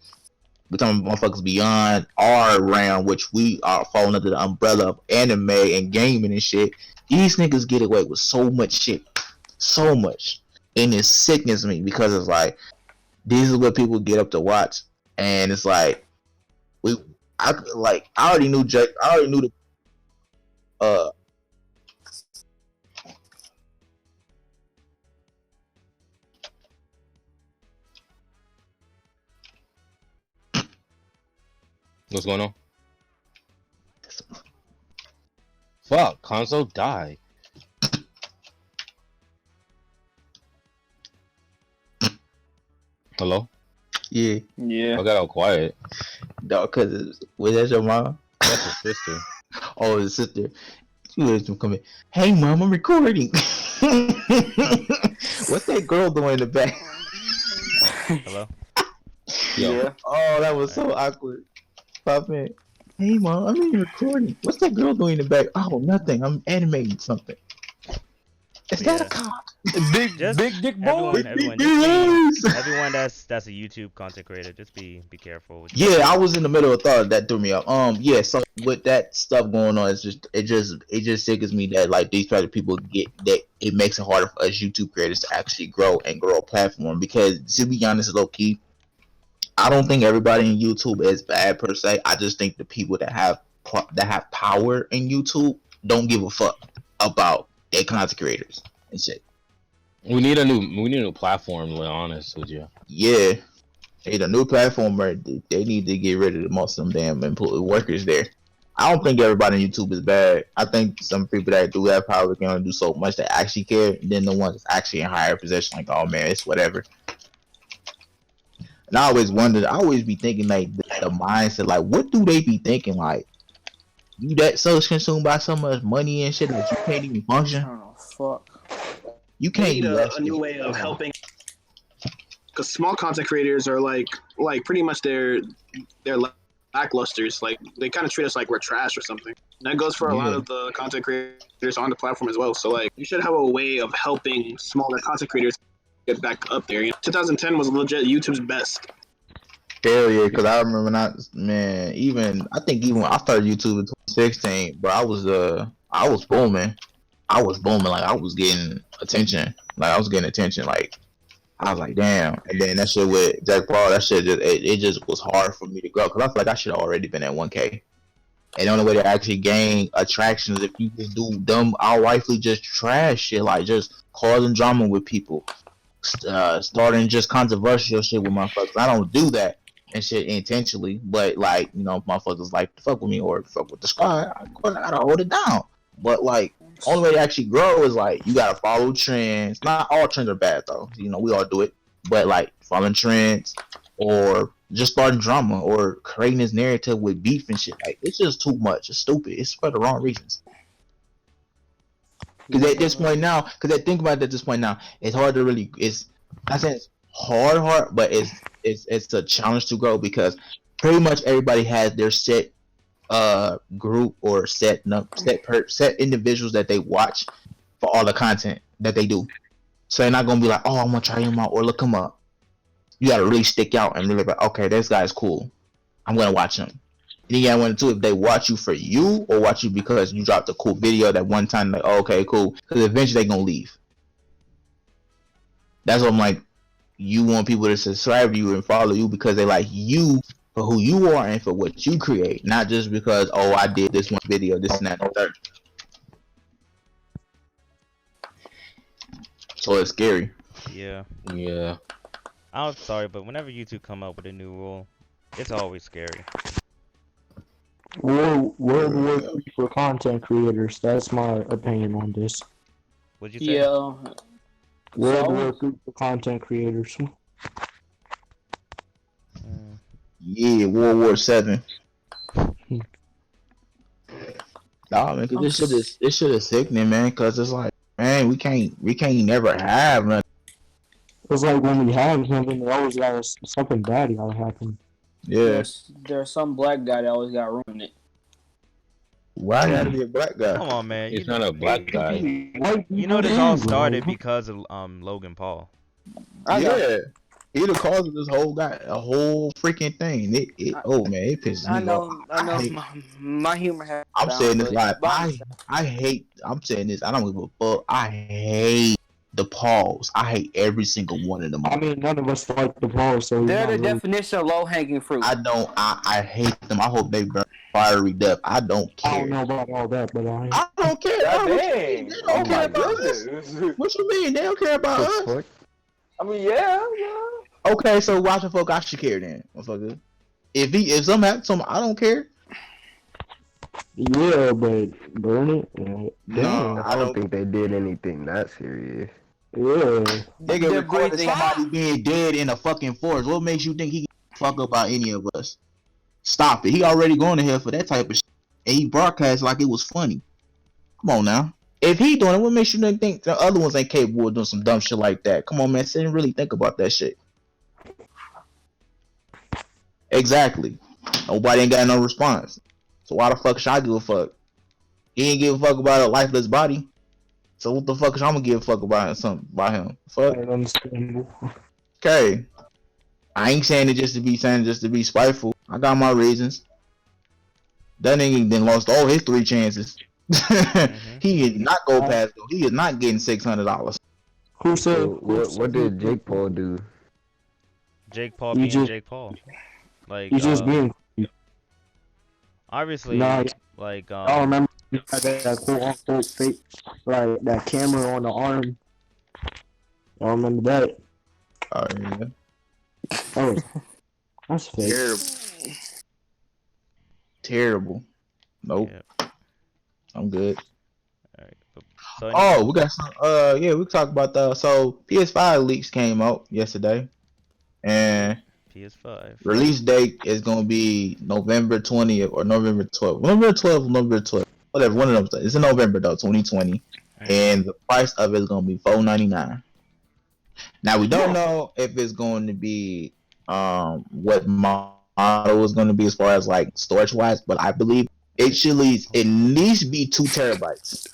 we're talking motherfuckers beyond our realm, which we are falling under the umbrella of anime and gaming and shit. These niggas get away with so much shit. So much. And it sickens me because it's like, this is what people get up to watch. And it's like, I already knew the What's going on? Fuck, console died. Hello? Yeah. I got all quiet. No, cause was that your mom? That's your sister. Oh, his sister. She was coming. Hey, mom, I'm recording. What's that girl doing in the back? Hello? Yeah. Oh, that was so awkward. Pop in. Hey, mom, I'm in recording. What's that girl doing in the back? Oh, nothing. I'm animating something. Is that a cop? Big dick boy. Everyone that's a YouTube content creator, just be careful. Yeah, I was in the middle of thought that threw me off. Yeah, so with that stuff going on, it just sickens me that like these type of people get that it makes it harder for us YouTube creators to actually grow a platform. Because to be honest, low key, I don't think everybody in YouTube is bad per se. I just think the people that have power in YouTube don't give a fuck about their content creators and shit. We need a new platform, to be honest with you. Yeah. They need a new platform where they need to get rid of most of them damn employee workers there. I don't think everybody on YouTube is bad. I think some people that do have power can only do so much that actually care, and then the ones that's actually in higher position, like, oh man, it's whatever. And I always be thinking like the mindset, like what do they be thinking, like you that so consumed by so much money and shit that you can't even function? Oh fuck. You can't need a new way of helping, because small content creators are like pretty much they're lacklusters. Like they kind of treat us like we're trash or something. And that goes for a lot of the content creators on the platform as well. So like you should have a way of helping smaller content creators get back up there. 2010 was legit YouTube's best. Hell yeah, because I remember when I think even when I started YouTube in 2016, but I was booming. I was booming, like I was getting attention. Like I was like, damn. And then that shit with Jack Paul, that shit it just was hard for me to grow because I feel like I should have already been at 1K. And the only way to actually gain attraction is if you just do dumb, outrightly just trash shit, like just causing drama with people, starting just controversial shit with motherfuckers. I don't do that and shit intentionally, but like, you know, motherfuckers like to fuck with me or fuck with the squad, of course I gotta hold it down. But like, only way to actually grow is like you gotta follow trends. Not all trends are bad though. You know, we all do it. But like following trends or just starting drama or creating this narrative with beef and shit. Like it's just too much. It's stupid. It's for the wrong reasons. Because at this point now, because I think about it at this point now, it's hard to really. I say it's hard, but it's a challenge to grow because pretty much everybody has their set group or set individuals that they watch for all the content that they do. So they're not gonna be like, I'm gonna try him out or look him up. You gotta really stick out and really be like, okay, this guy's cool. I'm gonna watch them. And you gotta wonder too if they watch you for you or watch you because you dropped a cool video that one time. Like, oh, okay, cool. Because eventually they gonna leave. That's what I'm like. You want people to subscribe to you and follow you because they like you for who you are and for what you create, not just because I did this one video, this and that and the third. So it's scary. Yeah. Yeah. I'm sorry, but whenever YouTube come up with a new rule, it's always scary. World War III for content creators. That's my opinion on this. What'd you say? Yeah. World War III for content creators. Yeah, World War 7. Nah, man, cause this shit is sickening, man. Cause it's like, man, we can't never have nothing. It's like when we have something, they always got something bad gotta happen. Yeah. There's some black guy that always got ruined it. Why gotta be a black guy? Come on, man. It's not a black guy. You know this all started because of Logan Paul. Yeah. He the cause of this whole whole freaking thing. Oh man, it pisses me off. I know. My humor has. I'm saying this live. I hate. I'm saying this. I don't give a fuck. I hate the Pauls. I hate every single one of them. I mean, none of us like the Pauls, so they're the definition of low hanging fruit. I hate them. I hope they burn fiery death. I don't care. I don't know about all that, but I don't care. They don't care about us. What you mean? They don't care about us? I mean, yeah. Okay, so why the fuck I should care then, motherfucker? If something happens to him, I don't care. Yeah, but burn it. No, I don't think they did anything that serious. Yeah. Nigga recorded somebody being dead in a fucking forest. What makes you think he can fuck about any of us? Stop it. He already going to hell for that type of shit. And he broadcast like it was funny. Come on now. If he doing it, what makes you think the other ones ain't capable of doing some dumb shit like that? Come on, man. Sit and really think about that shit. Exactly. Nobody ain't got no response. So why the fuck should I give a fuck? He ain't give a fuck about a lifeless body. So what the fuck is I'm gonna give a fuck about him? Fuck. Okay. I ain't saying it just to be spiteful. I got my reasons. That nigga then lost all his 3 chances. He is not go past. He is not getting $600. Who said? So, what did Jake Paul do? Jake Paul being Jake Paul. Like he's just being. Obviously, like I remember that quote unquote fake, like that camera on the arm. I remember that. Oh yeah. Oh, that's fake. Terrible. Nope. Yeah. I'm good. Alright. So We got some. Yeah, we talked about so PS5 leaks came out yesterday, and PS5 release date is gonna be November 20th or November 12th. November 12th. Whatever, one of them. It's in November though, 2020, and the price of it is gonna be $499. Now we don't know if it's going to be what model is going to be as far as like storage wise, but I believe it should at least be 2 terabytes.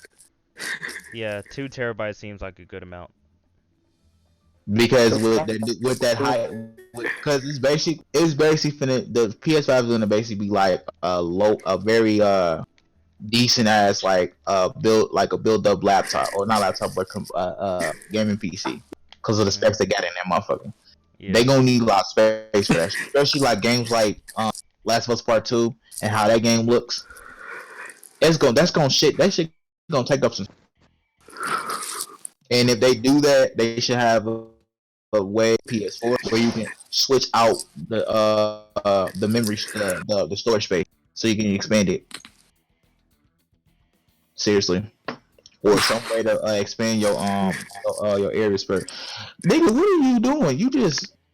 Yeah, 2 terabytes seems like a good amount. Because with that height, because it's basically finna, the PS5 is gonna basically be like a very decent ass like build up laptop, or not laptop but gaming PC, because of the specs they got in that motherfucker. Yeah. They gonna need a lot of space for that, especially like games like Last of Us Part 2 and how that game looks. That shit gonna take up some. And if they do that, they should have a way PS4 where you can switch out the memory, the storage space, so you can expand it. Seriously, or some way to expand your area space. Nigga, what are you doing?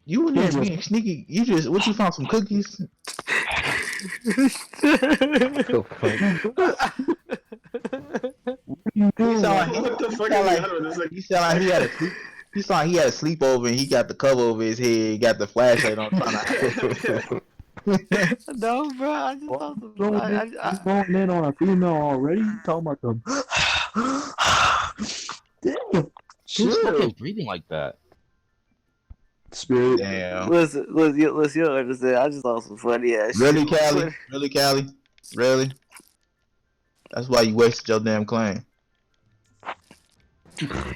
You in there being sneaky. You found some cookies? He sound like he had a sleepover and he got the cover over his head, he got the flashlight on No, bro, I just thought going in on a female already? You talking about them? Damn. Who's fucking breathing like that? Spirit. Damn. Listen, you don't understand. I just lost some funny ass Really, shit. Callie? Really, Callie? Really? That's why you wasted your damn claim.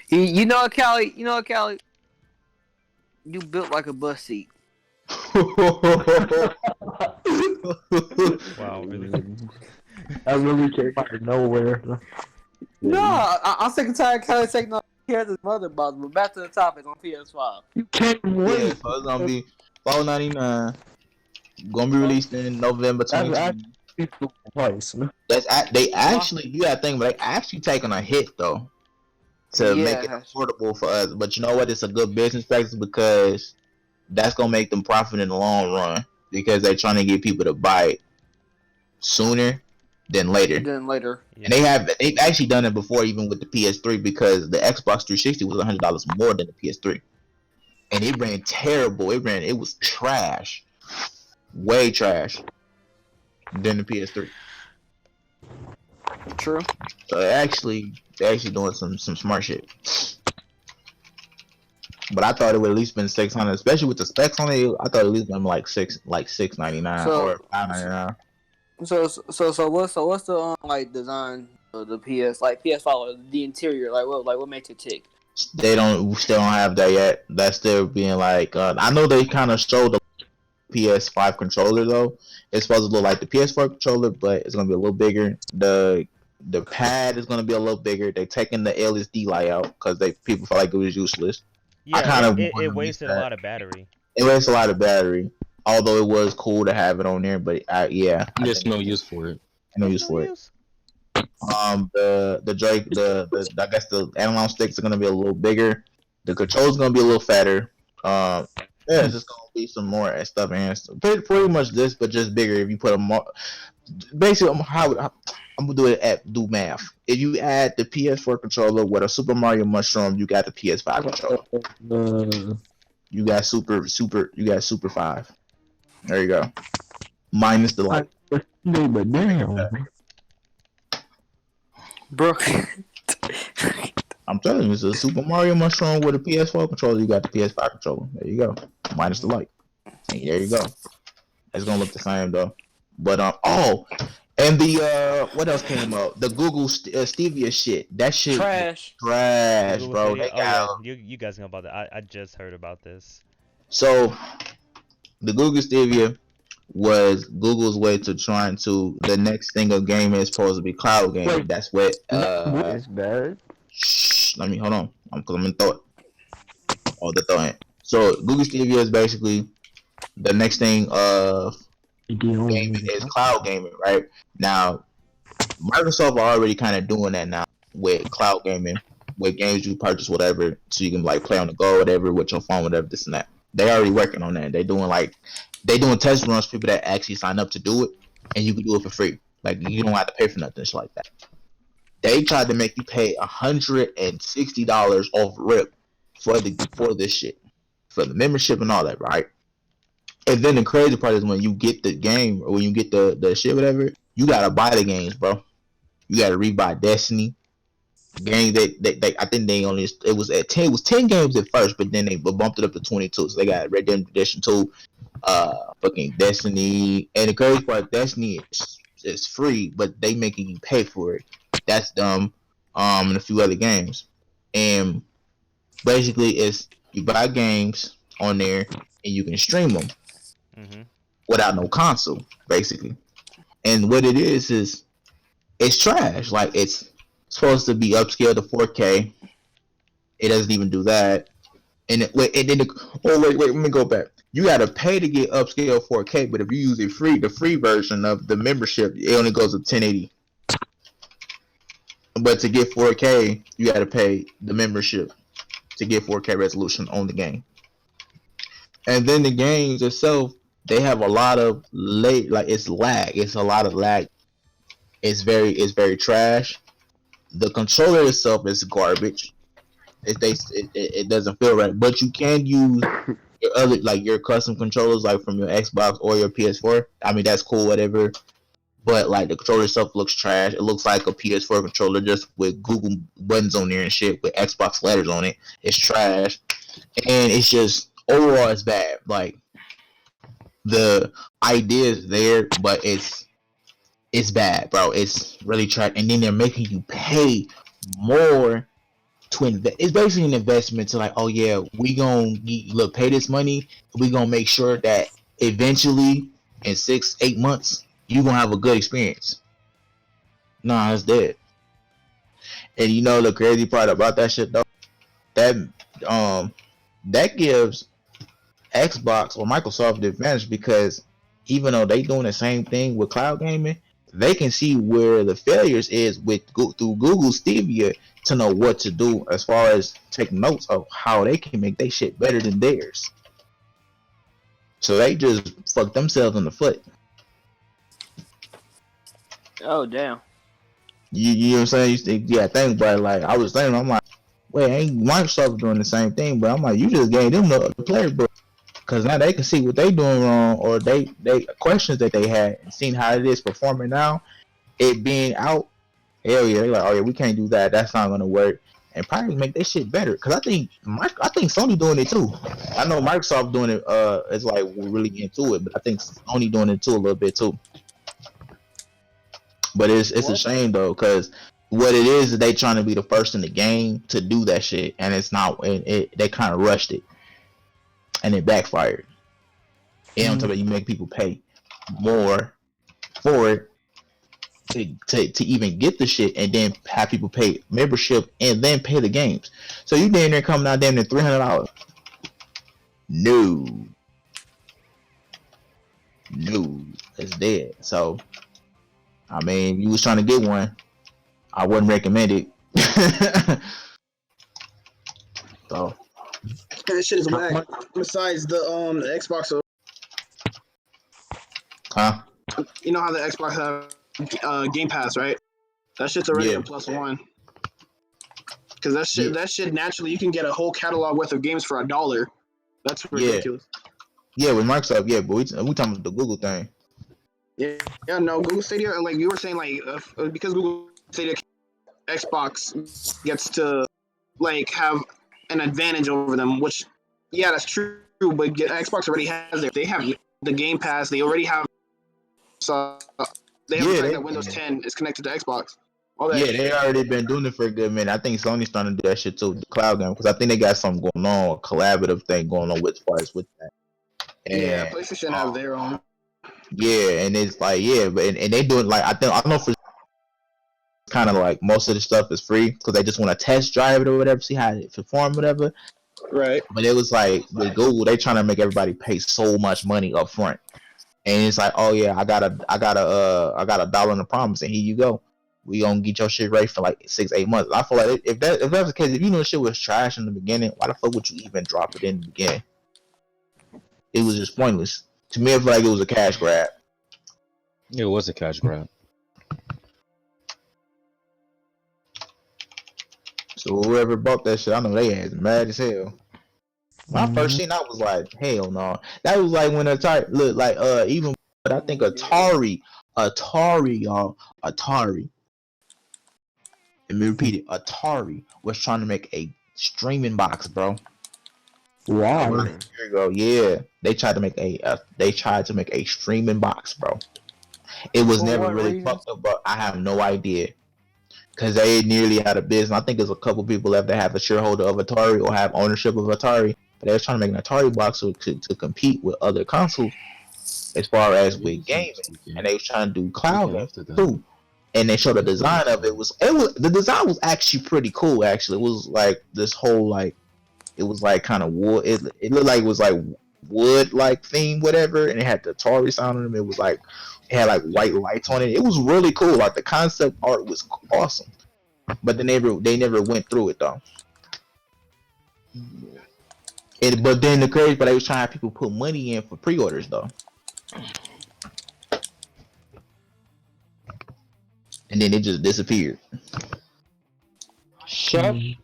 You know what, Callie? You know what, Callie? You built like a bus seat. Wow, really? I really came out of nowhere. No, I'm sick and tired of Callie taking on care of his mother box, but back to the topic on PS5. You can't Yeah, wait. so it's gonna be $4.99. Gonna be released in November 2020. Price, man. They actually, you gotta think, but they actually taking a hit though to make it affordable for us. But you know what? It's a good business practice because that's gonna make them profit in the long run because they're trying to get people to buy it sooner than later. And they've actually done it before, even with the PS3, because the Xbox 360 was $100 more than the PS3, and it ran terrible. It was trash, way trash than the PS3. True. So they're actually doing some smart shit. But I thought it would at least been $600, especially with the specs on it. I thought it at least been like $6.99 or $5.99. So what's the like design of the PS5 or the interior, what makes it tick? They still don't have that yet. That's still being like I know they kind of showed the PS5 controller though. It's supposed to look like the PS4 controller, but it's gonna be a little bigger. The pad is gonna be a little bigger. They taking the LSD light out because people felt like it was useless. Yeah, it wasted a lot of battery. It wastes a lot of battery. Although it was cool to have it on there, but yeah, there's no use for it. No use for it. The Drake, I guess the analog sticks are gonna be a little bigger. The controls gonna be a little fatter. Yeah, it's just gonna be some more stuff and pretty much this, but just bigger. If you put a more, basically, I'm gonna do math. If you add the PS4 controller with a Super Mario Mushroom, you got the PS5 controller. You got Super 5. There you go. Minus the light. But damn. Bro. I'm telling you, it's a Super Mario Mushroom with a PS4 controller. You got the PS5 controller. There you go. Minus the light. And there you go. It's gonna look the same though. But and the what else came out? The Google Stevia shit. That shit trash, bro. You guys know about that. I just heard about this. So the Google Stevia was Google's way to trying to the next thing of gaming is supposed to be cloud gaming. That's what That's bad. Let me hold on. I'm gonna throw it. Oh, the throwing. So Google Stevia is basically the next thing of gaming is cloud gaming, right? Now Microsoft are already kind of doing that now with cloud gaming, with games you purchase, whatever, so you can like play on the go, whatever, with your phone, whatever, this and that. They already working on that. They doing test runs for people that actually sign up to do it, and you can do it for free. Like you don't have to pay for nothing, shit like that. They tried to make you pay $160 off rip for this shit, for the membership and all that, right? And then the crazy part is when you get the game or when you get the shit, whatever, you gotta buy the games, bro. You gotta rebuy Destiny. Game that I think they only it was 10 games at first, but then they bumped it up to 22. So they got Red Dead Redemption 2, fucking Destiny, and the crazy part, Destiny is free, but they making you pay for it. That's dumb. And a few other games, and basically it's you buy games on there and you can stream them without no console, basically. And what it is it's trash. Like it's supposed to be upscaled to 4K. It doesn't even do that. And wait, let me go back. You gotta pay to get upscaled 4K, but if you use the free version of the membership, it only goes to 1080. But to get 4K, you gotta pay the membership to get 4K resolution on the game. And then the games itself, they have a lot of it's lag. It's a lot of lag. It's very trash. The controller itself is garbage. It doesn't feel right. But you can use your other your custom controllers from your Xbox or your PS4. I mean that's cool, whatever. But the controller itself looks trash. It looks like a PS4 controller just with Google buttons on there and shit with Xbox letters on it. It's trash, and it's just overall it's bad. Like the idea is there, but it's bad, bro. It's really trash, and then they're making you pay more to invest. It's basically an investment to like, oh yeah, we gonna look pay this money. We gonna make sure that eventually in 6-8 months you gonna have a good experience. Nah, it's dead. And you know the crazy part about that shit though, that that gives Xbox or Microsoft the advantage because even though they doing the same thing with cloud gaming, they can see where the failures is with through Google Stevia to know what to do as far as take notes of how they can make their shit better than theirs. So they just fuck themselves in the foot. Oh damn. You know what I'm saying? You think, yeah, think about it. Like I was thinking, I'm like, wait, ain't Microsoft doing the same thing? But I'm like, you just gave them the player book. Cause now they can see what they doing wrong, or they questions that they had, and seeing how it is performing now, it being out. Hell yeah, they're like, oh yeah, we can't do that. That's not gonna work, and probably make their shit better. Cause I think Sony doing it too. I know Microsoft doing it. It's like we're really into it, but I think Sony doing it too a little bit too. But it's a shame though, cause what it is they trying to be the first in the game to do that shit, and it's not. They kind of rushed it. And it backfired. And on top of it, you make people pay more for it to even get the shit, and then have people pay membership and then pay the games. So you damn near coming out damn near $300. No, it's dead. So I mean, you was trying to get one, I wouldn't recommend it. So. That shit is whack. Besides the Xbox, Huh? You know how the Xbox have Game Pass, right? That shit's already a +1. Because that shit naturally you can get a whole catalog worth of games for $1. That's ridiculous. Yeah, with Microsoft, yeah, but we talking about the Google thing. Yeah, no, Google Stadia, like you were saying, like because Google Stadia, Xbox gets to like have an advantage over them, which yeah, that's true. But Xbox already has it. They have the Game Pass. They already have. So they have the fact that Windows 10 is connected to Xbox. All that They already been doing it for a good minute. I think Sony's starting to do that shit too, the cloud game, because I think they got something going on, a collaborative thing going on with parts with that. And, yeah, PlayStation have their own. Yeah, and it's like but and they do it like I don't know for kind of like most of the stuff is free because they just want to test drive it or whatever, see how it perform, whatever. Right. But it was like with Google, they trying to make everybody pay so much money up front, and it's like, oh yeah, I got a dollar in the promise, and here you go. We gonna get your shit ready for like 6-8 months. I feel like if that's the case, if you know shit was trash in the beginning, why the fuck would you even drop it in the beginning? It was just pointless. To me, I feel like it was a cash grab. It was a cash grab. So whoever bought that shit, I know they ass mad as hell. When I first seen, I was like, hell no. That was like when Atari look like even, but I think Atari, y'all, Atari. Let me repeat it. Atari was trying to make a streaming box, bro. Wow. A year ago, yeah, they tried to make a streaming box, bro. It was never really fucked up, but I have no idea. Because they nearly out of business. I think there's a couple people left that have a shareholder of Atari or have ownership of Atari. But they were trying to make an Atari box to compete with other consoles as far as with gaming. And they was trying to do cloud gaming too. And they showed the design of it. The design was actually pretty cool, actually. It was like this whole like, it was like kind of wood. It looked like it was like wood like theme, whatever. And it had the Atari sound on it. It was like, it had like white lights on it. It was really cool. Like the concept art was awesome, but they never went through it though. But then the crazy, but they was trying to have people put money in for pre-orders though, and then it just disappeared. Shut up. And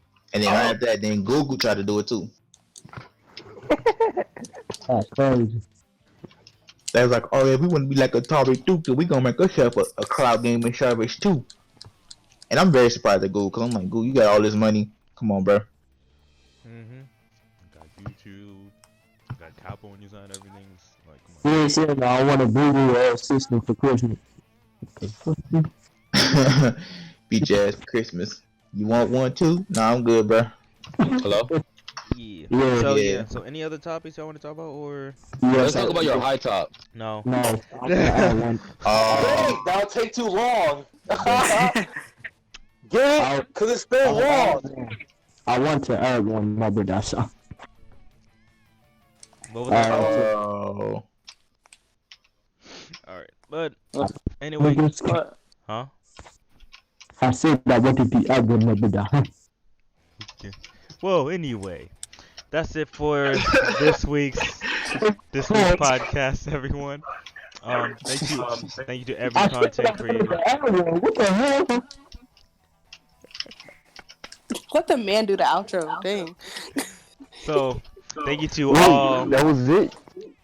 then right after that, then Google tried to do it too. That's crazy. They was like, oh yeah, we want to be like Atari too, so we gonna make ourselves a cloud gaming service too. And I'm very surprised at Google, cause I'm like, Google, you got all this money, come on, bro. Got YouTube. got capo on your side. Everything's like, come You on. ain't saying that I want a Bluetooth system for Christmas. Beat your ass for Christmas. You want one too? Nah, I'm good, bro. Hello? Yeah. Yeah. So Yeah. yeah. So any other topics y'all want to talk about or Let's talk about your high top. no? No, I want. Dang, that'll take too long. Get it? Cause it's still long. I want to add one, my brother. So. What was that? Oh. All right. But anyway, huh? I said that I wanted to add one, my brother. Okay. Well, anyway, that's it for this week's podcast, everyone. Thank you to every content creator. What the hell? Let the man do the outro. Dang. So, thank you to all. That was it.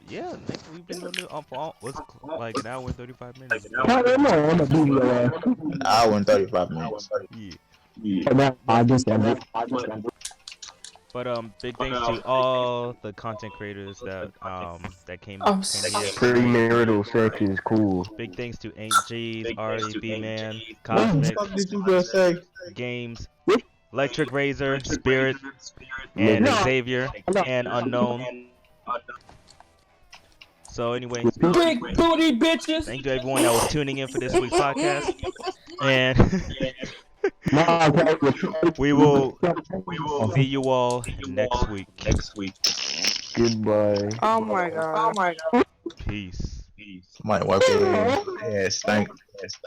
Yeah, nigga, we've been doing it for what's like an hour and 35 minutes. I don't know. I'm gonna beat your ass. An hour and 35 minutes. Yeah. I just ended. But big thanks to all the content creators that came I'm here. Premarital sex is cool. Big thanks to Ain't G's, Ari, B-Man, What the Cosmic, fuck did you just say? Games, Electric Razor, Spirit, and Xavier, and Unknown. So anyway, Big booty bitches. thank you to everyone that was tuning in for this week's podcast. And we will see you all next week. Goodbye. Oh my god. Peace. Might wipe your ass. Thank you.